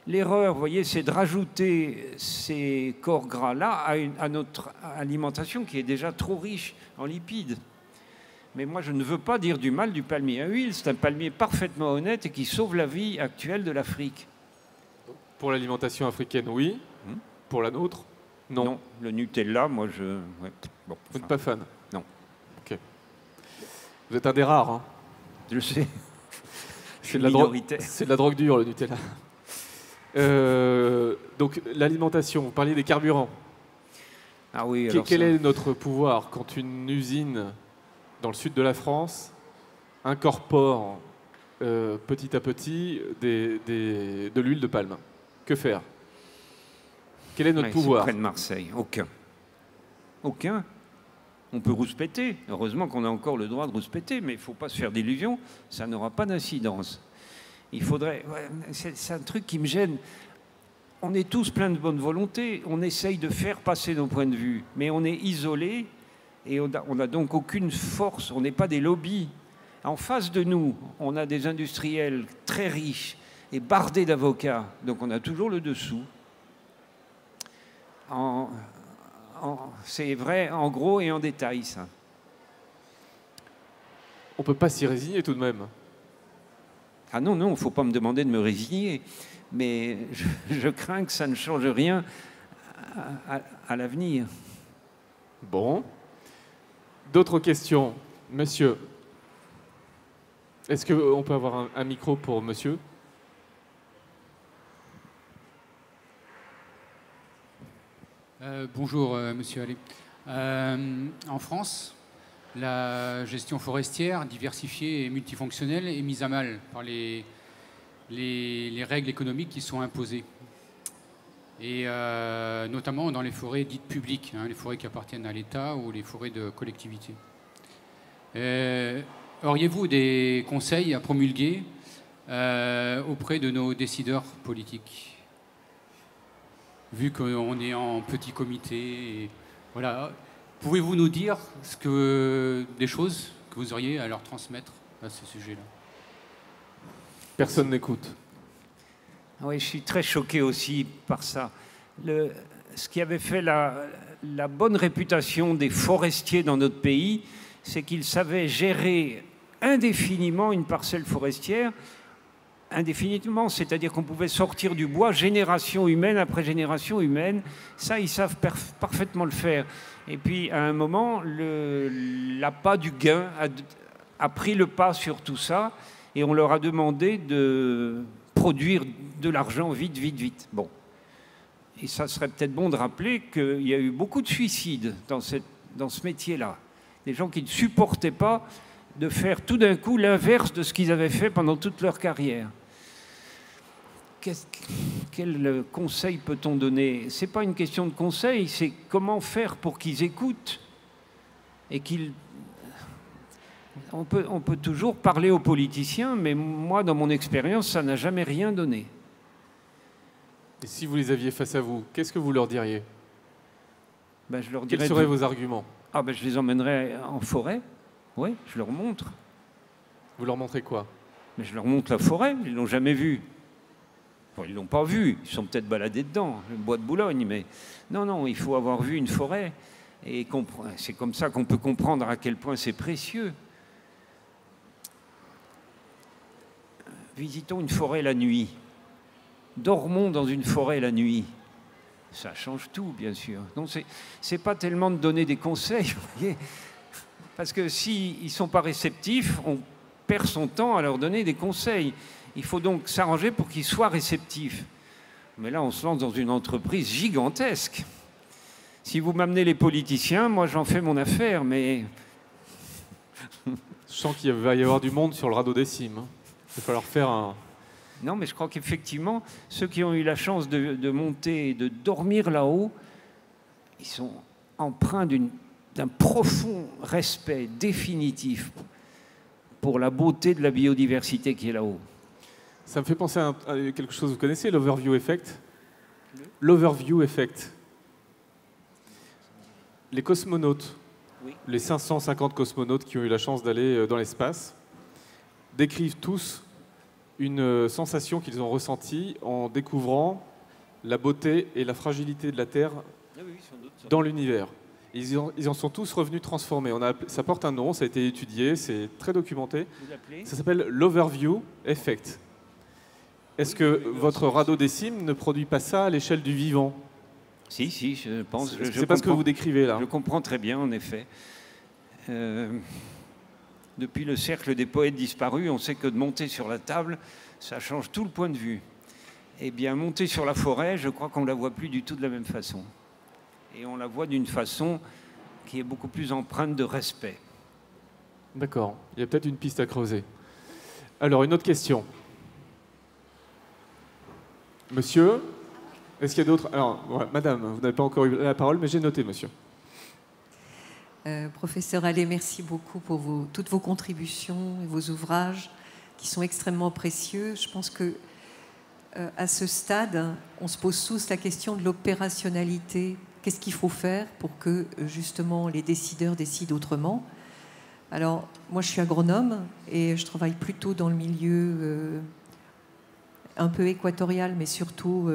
L'erreur, vous voyez, c'est de rajouter ces corps gras-là à notre alimentation qui est déjà trop riche en lipides. Mais moi, je ne veux pas dire du mal du palmier à huile. C'est un palmier parfaitement honnête et qui sauve la vie actuelle de l'Afrique. Pour l'alimentation africaine, oui. Pour la nôtre, non. Non, le Nutella, moi, ouais. Bon, vous n'êtes pas fan? Non. Ok. Vous êtes un des rares. Hein. Je sais. C'est de la drogue dure, le Nutella. Donc, l'alimentation, vous parliez des carburants. Ah oui, alors Quel est notre pouvoir quand une usine dans le sud de la France incorpore petit à petit de l'huile de palme? Que faire? Quel est notre pouvoir? Près de Marseille, aucun. Aucun. On peut rouspéter. Heureusement qu'on a encore le droit de rouspéter, mais il ne faut pas se faire d'illusions. Ça n'aura pas d'incidence. Il faudrait... C'est un truc qui me gêne. On est tous pleins de bonne volonté. On essaye de faire passer nos points de vue. Mais on est isolés et on n'a donc aucune force. On n'est pas des lobbies. En face de nous, on a des industriels très riches et bardés d'avocats. Donc on a toujours le dessous. C'est vrai en gros et en détail, ça. On ne peut pas s'y résigner tout de même. Ah non, il ne faut pas me demander de me résigner. Mais je crains que ça ne change rien à l'avenir. Bon. D'autres questions? Monsieur, est-ce qu'on peut avoir un micro pour monsieur? Bonjour, monsieur Allais. En France, la gestion forestière diversifiée et multifonctionnelle est mise à mal par les règles économiques qui sont imposées. Et notamment dans les forêts dites publiques, les forêts qui appartiennent à l'État ou les forêts de collectivité. Auriez-vous des conseils à promulguer auprès de nos décideurs politiques? Vu qu'on est en petit comité, et voilà, pouvez-vous nous dire des choses que vous auriez à leur transmettre à ce sujet-là? Personne n'écoute. Oui, je suis très choqué aussi par ça. Ce qui avait fait la bonne réputation des forestiers dans notre pays, c'est qu'ils savaient gérer indéfiniment une parcelle forestière. Indéfiniment, c'est-à-dire qu'on pouvait sortir du bois génération humaine après génération humaine. Ça, ils savent parfaitement le faire. Et puis, à un moment, l'appât du gain a pris le pas sur tout ça, et on leur a demandé de produire de l'argent vite, vite, vite. Bon. Et ça serait peut-être bon de rappeler qu'il y a eu beaucoup de suicides dans ce métier-là. Des gens qui ne supportaient pas de faire tout d'un coup l'inverse de ce qu'ils avaient fait pendant toute leur carrière. quel conseil peut-on donner? Ce n'est pas une question de conseil, c'est comment faire pour qu'ils écoutent et qu'ils... On peut toujours parler aux politiciens, mais moi, dans mon expérience, ça n'a jamais rien donné. Et si vous les aviez face à vous, qu'est-ce que vous leur diriez? Ben, je leur dirais... Quels seraient vos arguments? Ah ben, je les emmènerais en forêt, oui, je leur montre. Vous leur montrez quoi? Mais je leur montre la forêt, ils ne l'ont jamais vue. Bon, ils ne l'ont pas vue, ils sont peut-être baladés dedans, le bois de Boulogne, mais non, non, il faut avoir vu une forêt. Et c'est comme ça qu'on peut comprendre à quel point c'est précieux. Visitons une forêt la nuit. Dormons dans une forêt la nuit. Ça change tout, bien sûr. Donc, c'est pas tellement de donner des conseils, vous voyez, parce que s'ils ne sont pas réceptifs, on perd son temps à leur donner des conseils. Il faut donc s'arranger pour qu'ils soient réceptifs. Mais là, on se lance dans une entreprise gigantesque. Si vous m'amenez les politiciens, moi, j'en fais mon affaire, mais... Je sens qu'il va y avoir du monde sur le radeau des cimes. Il va falloir faire un... Non, mais je crois qu'effectivement, ceux qui ont eu la chance de monter et de dormir là-haut, ils sont empreints d'un profond respect définitif pour la beauté de la biodiversité qui est là-haut. Ça me fait penser à quelque chose, vous connaissez l'overview effect? L'overview effect. Les cosmonautes, oui. Les 550 cosmonautes qui ont eu la chance d'aller dans l'espace, décrivent tous une sensation qu'ils ont ressentie en découvrant la beauté et la fragilité de la Terre dans l'univers. Ils en sont tous revenus transformés. Ça porte un nom, ça a été étudié, c'est très documenté. Ça s'appelle l'overview effect. Est-ce que votre radeau des cimes ne produit pas ça à l'échelle du vivant? Si, si, je pense. C'est pas ce que vous décrivez là. Je comprends très bien, en effet. Depuis le cercle des poètes disparus, on sait que de monter sur la table, ça change tout le point de vue. Eh bien, monter sur la forêt, je crois qu'on ne la voit plus du tout de la même façon. Et on la voit d'une façon qui est beaucoup plus empreinte de respect. D'accord. Il y a peut-être une piste à creuser. Alors, une autre question. Monsieur, est-ce qu'il y a d'autres... Alors, ouais, madame, vous n'avez pas encore eu la parole, mais j'ai noté, monsieur. Professeur Allais, merci beaucoup pour toutes vos contributions et vos ouvrages qui sont extrêmement précieux. Je pense que à ce stade, on se pose tous la question de l'opérationnalité. Qu'est-ce qu'il faut faire pour que justement les décideurs décident autrement? Alors, moi je suis agronome et je travaille plutôt dans le milieu un peu équatorial, mais surtout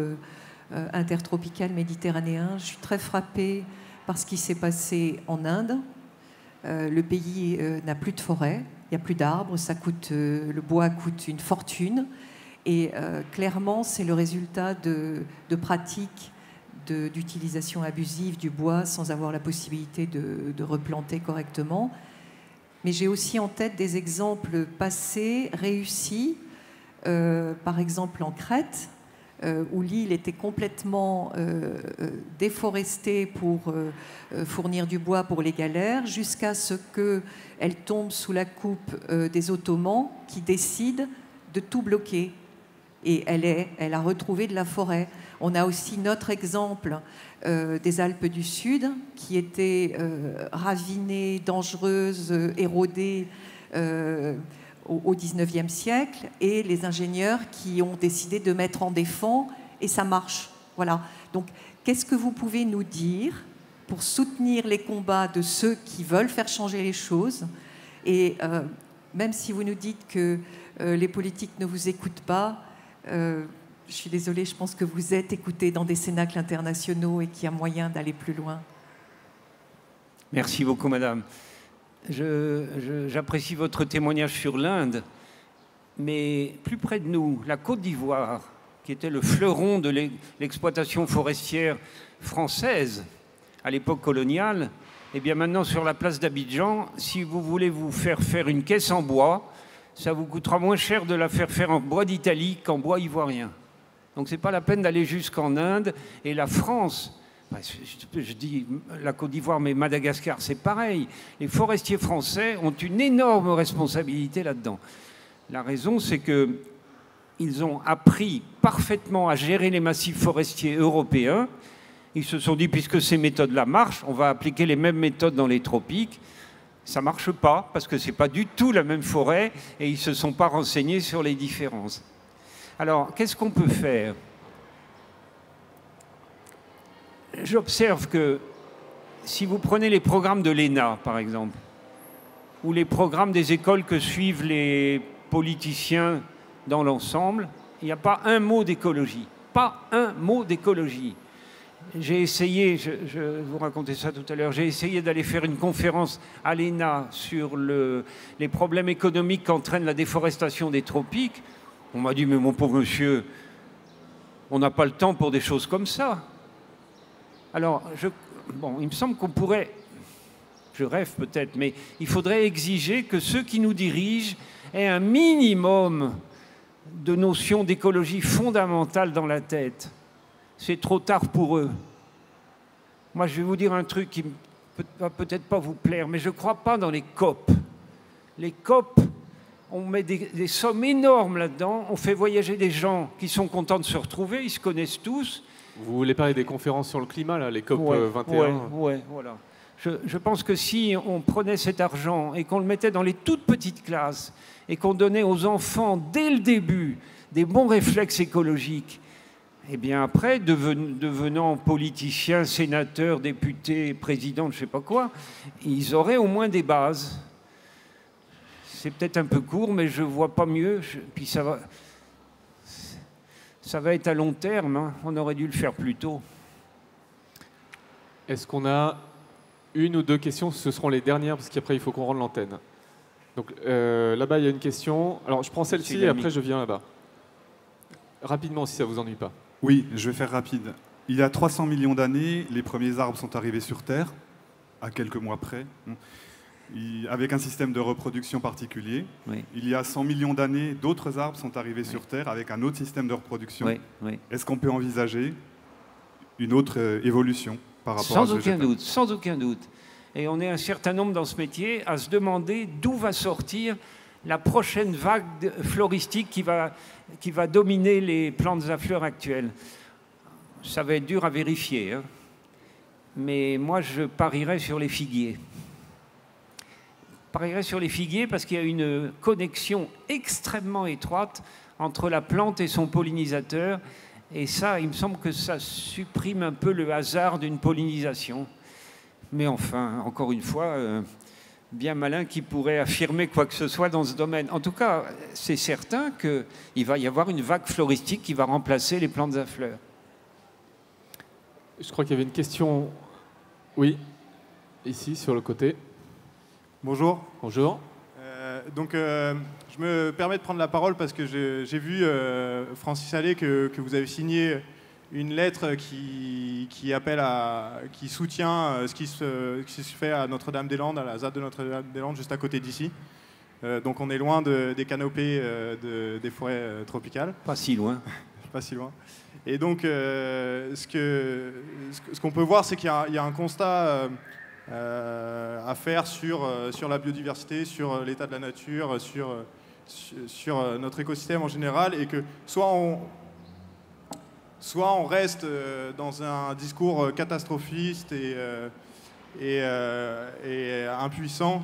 intertropical, méditerranéen. Je suis très frappée par ce qui s'est passé en Inde. Le pays n'a plus de forêt, il n'y a plus d'arbres, le bois coûte une fortune. Et clairement, c'est le résultat de pratiques d'utilisation abusive du bois sans avoir la possibilité de replanter correctement. Mais j'ai aussi en tête des exemples passés, réussis, par exemple en Crète, où l'île était complètement déforestée pour fournir du bois pour les galères, jusqu'à ce qu'elle tombe sous la coupe des Ottomans qui décident de tout bloquer. Et elle a retrouvé de la forêt. On a aussi notre exemple des Alpes du Sud, qui étaient ravinées, dangereuses, érodées au XIXe siècle, et les ingénieurs qui ont décidé de mettre en défend, et ça marche. Voilà. Donc, qu'est-ce que vous pouvez nous dire pour soutenir les combats de ceux qui veulent faire changer les choses? Et même si vous nous dites que les politiques ne vous écoutent pas, je suis désolée, je pense que vous êtes écoutés dans des cénacles internationaux et qu'il y a moyen d'aller plus loin. Merci beaucoup, madame. J'apprécie votre témoignage sur l'Inde, mais plus près de nous, la Côte d'Ivoire, qui était le fleuron de l'exploitation forestière française à l'époque coloniale, et bien maintenant sur la place d'Abidjan, si vous voulez vous faire une caisse en bois, ça vous coûtera moins cher de la faire en bois d'Italie qu'en bois ivoirien. Donc ce n'est pas la peine d'aller jusqu'en Inde. Et la France, je dis la Côte d'Ivoire, mais Madagascar, c'est pareil. Les forestiers français ont une énorme responsabilité là-dedans. La raison, c'est que ils ont appris parfaitement à gérer les massifs forestiers européens. Ils se sont dit, puisque ces méthodes-là marchent, on va appliquer les mêmes méthodes dans les tropiques. Ça ne marche pas, parce que ce n'est pas du tout la même forêt, et ils ne se sont pas renseignés sur les différences. Alors, qu'est-ce qu'on peut faire? J'observe que si vous prenez les programmes de l'ENA, par exemple, ou les programmes des écoles que suivent les politiciens dans l'ensemble, il n'y a pas un mot d'écologie. Pas un mot d'écologie. J'ai essayé, je vous racontais ça tout à l'heure, j'ai essayé d'aller faire une conférence à l'ENA sur les problèmes économiques qu'entraîne la déforestation des tropiques. On m'a dit, mais mon pauvre monsieur, on n'a pas le temps pour des choses comme ça. Alors, bon, il me semble qu'on pourrait, je rêve peut-être, mais il faudrait exiger que ceux qui nous dirigent aient un minimum de notions d'écologie fondamentale dans la tête. C'est trop tard pour eux. Moi, je vais vous dire un truc qui ne va peut-être pas vous plaire, mais je ne crois pas dans les COP. Les COP, on met des sommes énormes là-dedans, on fait voyager des gens qui sont contents de se retrouver, ils se connaissent tous. Vous voulez parler des conférences sur le climat, là, les COP 21 ? Oui, voilà. Je pense que si on prenait cet argent et qu'on le mettait dans les toutes petites classes et qu'on donnait aux enfants, dès le début, des bons réflexes écologiques, eh bien après, devenant politiciens, sénateurs, députés, présidents, je ne sais pas quoi, ils auraient au moins des bases. C'est peut-être un peu court, mais je ne vois pas mieux. Puis ça va être à long terme, hein. On aurait dû le faire plus tôt. Est-ce qu'on a une ou deux questions? Ce seront les dernières, parce qu'après, il faut qu'on rende l'antenne. Donc là-bas, il y a une question. Alors, je prends celle-ci et après, je viens là-bas. Rapidement, si ça ne vous ennuie pas. Oui, je vais faire rapide. Il y a 300 millions d'années, les premiers arbres sont arrivés sur Terre, à quelques mois près, avec un système de reproduction particulier. Oui. Il y a 100 millions d'années, d'autres arbres sont arrivés sur Terre avec un autre système de reproduction. Oui. Est-ce qu'on peut envisager une autre évolution par rapport à ce végétal ? Sans aucun doute. Et on est un certain nombre dans ce métier à se demander d'où va sortir la prochaine vague floristique qui va dominer les plantes à fleurs actuelles. Ça va être dur à vérifier, hein. Mais moi, je parierais sur les figuiers. Je parierais sur les figuiers parce qu'il y a une connexion extrêmement étroite entre la plante et son pollinisateur. Et ça, il me semble que ça supprime un peu le hasard d'une pollinisation. Mais enfin, encore une fois, bien malin qui pourrait affirmer quoi que ce soit dans ce domaine. En tout cas, c'est certain qu'il va y avoir une vague floristique qui va remplacer les plantes à fleurs. Je crois qu'il y avait une question, oui, ici, sur le côté. Bonjour. Bonjour. Je me permets de prendre la parole parce que j'ai vu, Francis Allais, que vous avez signé une lettre qui soutient ce qui se fait à Notre-Dame-des-Landes, à la ZAD de Notre-Dame-des-Landes, juste à côté d'ici. Donc on est loin des canopées des forêts tropicales. Pas si loin. Pas si loin. Et donc, ce qu'on peut voir, c'est qu'il y a un constat à faire sur la biodiversité, sur l'état de la nature, sur notre écosystème en général, et que soit on reste dans un discours catastrophiste et impuissant,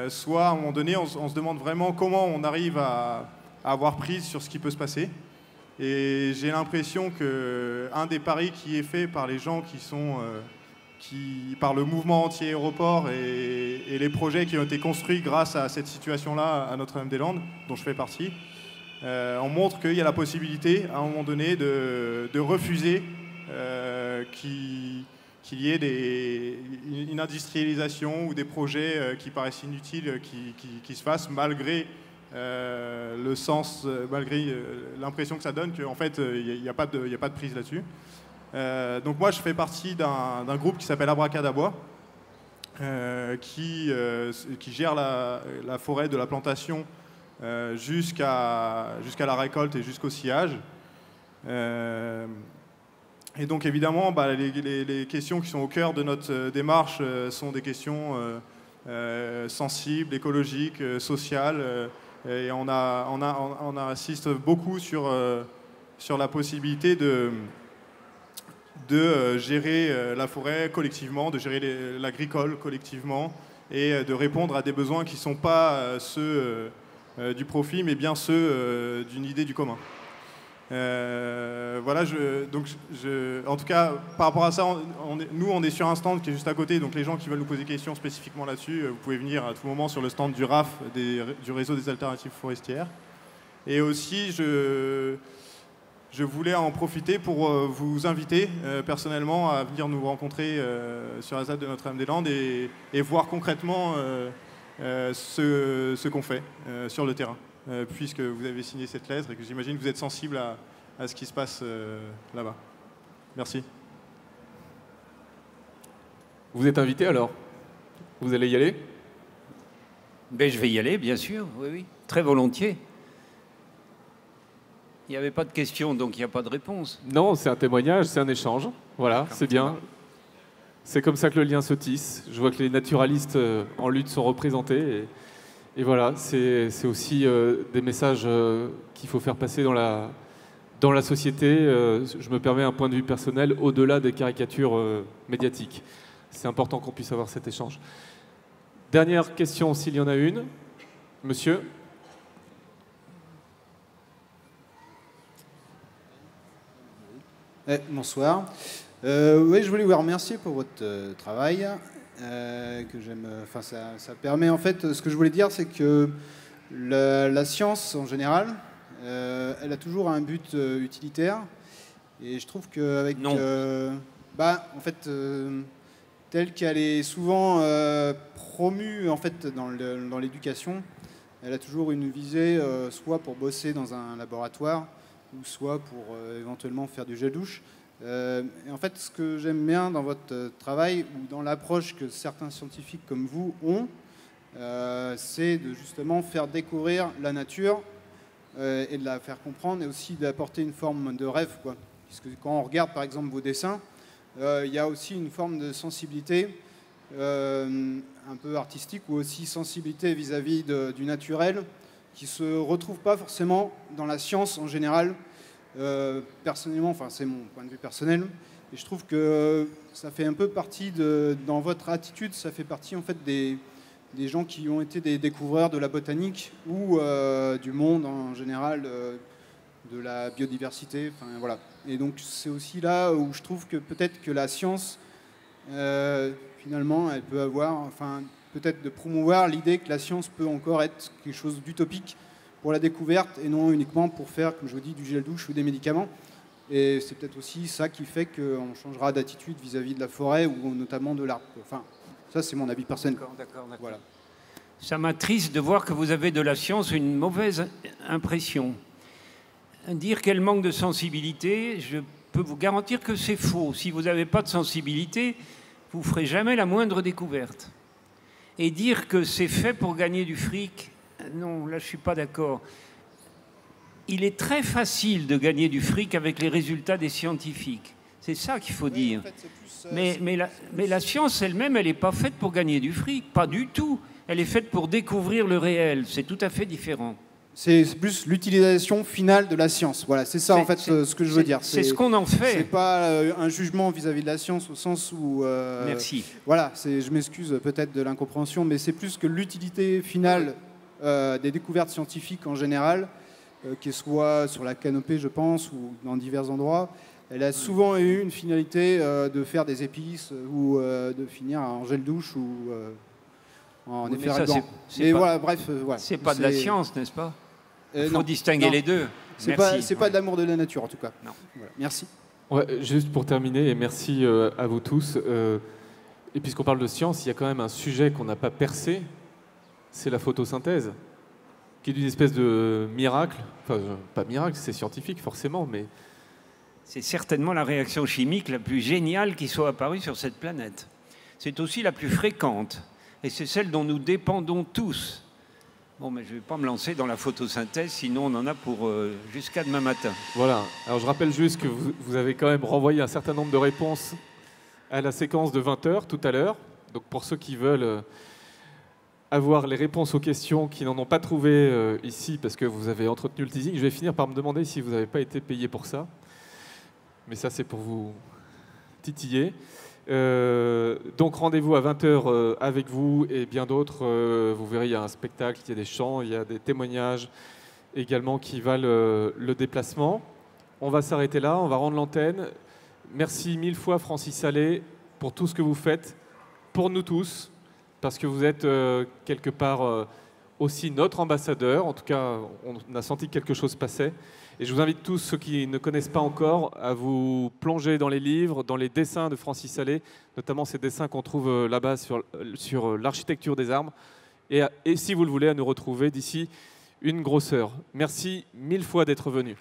soit à un moment donné, on se demande vraiment comment on arrive à avoir prise sur ce qui peut se passer. Et j'ai l'impression qu'un des paris qui est fait par les gens par le mouvement anti-aéroport et les projets qui ont été construits grâce à cette situation-là à Notre-Dame-des-Landes, dont je fais partie, on montre qu'il y a la possibilité, à un moment donné, de refuser qu'il y ait une industrialisation ou des projets qui paraissent inutiles qui se fassent malgré le sens, malgré l'impression que ça donne qu'en fait, il n'y a pas de prise là-dessus. Donc moi, je fais partie d'un groupe qui s'appelle Abracadabois, qui gère la forêt de la plantation jusqu'à la récolte et jusqu'au sillage. Et donc évidemment, les questions qui sont au cœur de notre démarche sont des questions sensibles, écologiques, sociales, Et on insiste beaucoup sur la possibilité de gérer la forêt collectivement, de gérer l'agricole collectivement et de répondre à des besoins qui ne sont pas ceux du profit, mais bien ceux d'une idée du commun. Voilà, en tout cas, par rapport à ça, nous, on est sur un stand qui est juste à côté, donc les gens qui veulent nous poser des questions spécifiquement là-dessus, vous pouvez venir à tout moment sur le stand du RAF, du réseau des alternatives forestières. Et aussi, je voulais en profiter pour vous inviter personnellement à venir nous rencontrer sur la ZAD de Notre-Dame-des-Landes et voir concrètement ce qu'on fait sur le terrain. Puisque vous avez signé cette lettre et que j'imagine que vous êtes sensible à ce qui se passe là-bas. Merci. Vous êtes invité alors? Vous allez y aller? Ben, je vais y aller, bien sûr, oui, oui, très volontiers. Il n'y avait pas de question, donc il n'y a pas de réponse. Non, c'est un témoignage, c'est un échange. Voilà, c'est bien. C'est comme ça que le lien se tisse. Je vois que les naturalistes en lutte sont représentés. Et voilà, c'est aussi des messages qu'il faut faire passer dans la société. Je me permets un point de vue personnel au-delà des caricatures médiatiques. C'est important qu'on puisse avoir cet échange. Dernière question, s'il y en a une. Monsieur? Bonsoir. Oui, je voulais vous remercier pour votre travail. Que j'aime. Enfin, ça permet en fait. Ce que je voulais dire, c'est que la science en général, elle a toujours un but utilitaire. Et je trouve qu'avec, en fait, telle qu'elle est souvent promue en fait dans l'éducation, elle a toujours une visée, soit pour bosser dans un laboratoire, ou soit pour éventuellement faire du gel douche. Et en fait, ce que j'aime bien dans votre travail, ou dans l'approche que certains scientifiques comme vous ont, c'est de justement faire découvrir la nature et de la faire comprendre, et aussi d'apporter une forme de rêve, quoi. Puisque quand on regarde par exemple vos dessins, il y a aussi une forme de sensibilité un peu artistique, ou aussi sensibilité vis-à-vis du naturel, qui ne se retrouve pas forcément dans la science en général. Personnellement, enfin c'est mon point de vue personnel, et je trouve que ça fait un peu partie dans votre attitude, ça fait partie en fait des gens qui ont été des découvreurs de la botanique ou du monde en général, de la biodiversité, enfin voilà. Et donc c'est aussi là où je trouve que peut-être que la science finalement elle peut avoir, enfin peut-être de promouvoir l'idée que la science peut encore être quelque chose d'utopique pour la découverte et non uniquement pour faire, comme je vous dis, du gel douche ou des médicaments. Et c'est peut-être aussi ça qui fait qu'on changera d'attitude vis-à-vis de la forêt ou notamment de l'arbre. Enfin, ça c'est mon avis personnel. D'accord. Voilà. Ça m'attriste de voir que vous avez de la science une mauvaise impression. Dire qu'elle manque de sensibilité, je peux vous garantir que c'est faux. Si vous n'avez pas de sensibilité, vous ne ferez jamais la moindre découverte. Et dire que c'est fait pour gagner du fric, non, là je ne suis pas d'accord. Il est très facile de gagner du fric avec les résultats des scientifiques. C'est ça qu'il faut dire. En fait, mais la science elle-même, elle n'est pas faite pour gagner du fric, pas du tout. Elle est faite pour découvrir le réel. C'est tout à fait différent. C'est plus l'utilisation finale de la science. Voilà, c'est ça en fait ce que je veux dire. C'est ce qu'on en fait. C'est pas un jugement vis-à-vis de la science au sens où... Merci. Voilà, je m'excuse peut-être de l'incompréhension, mais c'est plus que l'utilité finale des découvertes scientifiques en général, qu'elles soient sur la canopée, je pense, ou dans divers endroits. Elle a souvent eu une finalité de faire des épices ou de finir en gel douche ou en effet argan. Mais voilà, bref, voilà. C'est pas de la science, n'est-ce pas? Il faut distinguer les deux. C'est pas de l'amour de la nature, en tout cas. Non. Voilà. Merci. Ouais, juste pour terminer, et merci à vous tous. Et puisqu'on parle de science, il y a quand même un sujet qu'on n'a pas percé, c'est la photosynthèse, qui est une espèce de miracle. Enfin, pas miracle, c'est scientifique forcément, mais... C'est certainement la réaction chimique la plus géniale qui soit apparue sur cette planète. C'est aussi la plus fréquente. Et c'est celle dont nous dépendons tous. Bon, mais je ne vais pas me lancer dans la photosynthèse, sinon on en a pour jusqu'à demain matin. Voilà. Alors je rappelle juste que vous avez quand même renvoyé un certain nombre de réponses à la séquence de 20h tout à l'heure. Donc pour ceux qui veulent avoir les réponses aux questions qui n'en ont pas trouvé ici parce que vous avez entretenu le teasing. Je vais finir par me demander si vous n'avez pas été payé pour ça. Mais ça, c'est pour vous titiller. Donc rendez-vous à 20h avec vous et bien d'autres. Vous verrez, il y a un spectacle, il y a des chants, il y a des témoignages également qui valent le déplacement. On va s'arrêter là, on va rendre l'antenne. Merci 1000 fois Francis Allais pour tout ce que vous faites, pour nous tous, parce que vous êtes quelque part aussi notre ambassadeur. En tout cas, on a senti que quelque chose passait. Et je vous invite tous, ceux qui ne connaissent pas encore, à vous plonger dans les livres, dans les dessins de Francis Allais, notamment ces dessins qu'on trouve là-bas sur l'architecture des arbres. Et si vous le voulez, à nous retrouver d'ici une grosse heure. Merci 1000 fois d'être venus.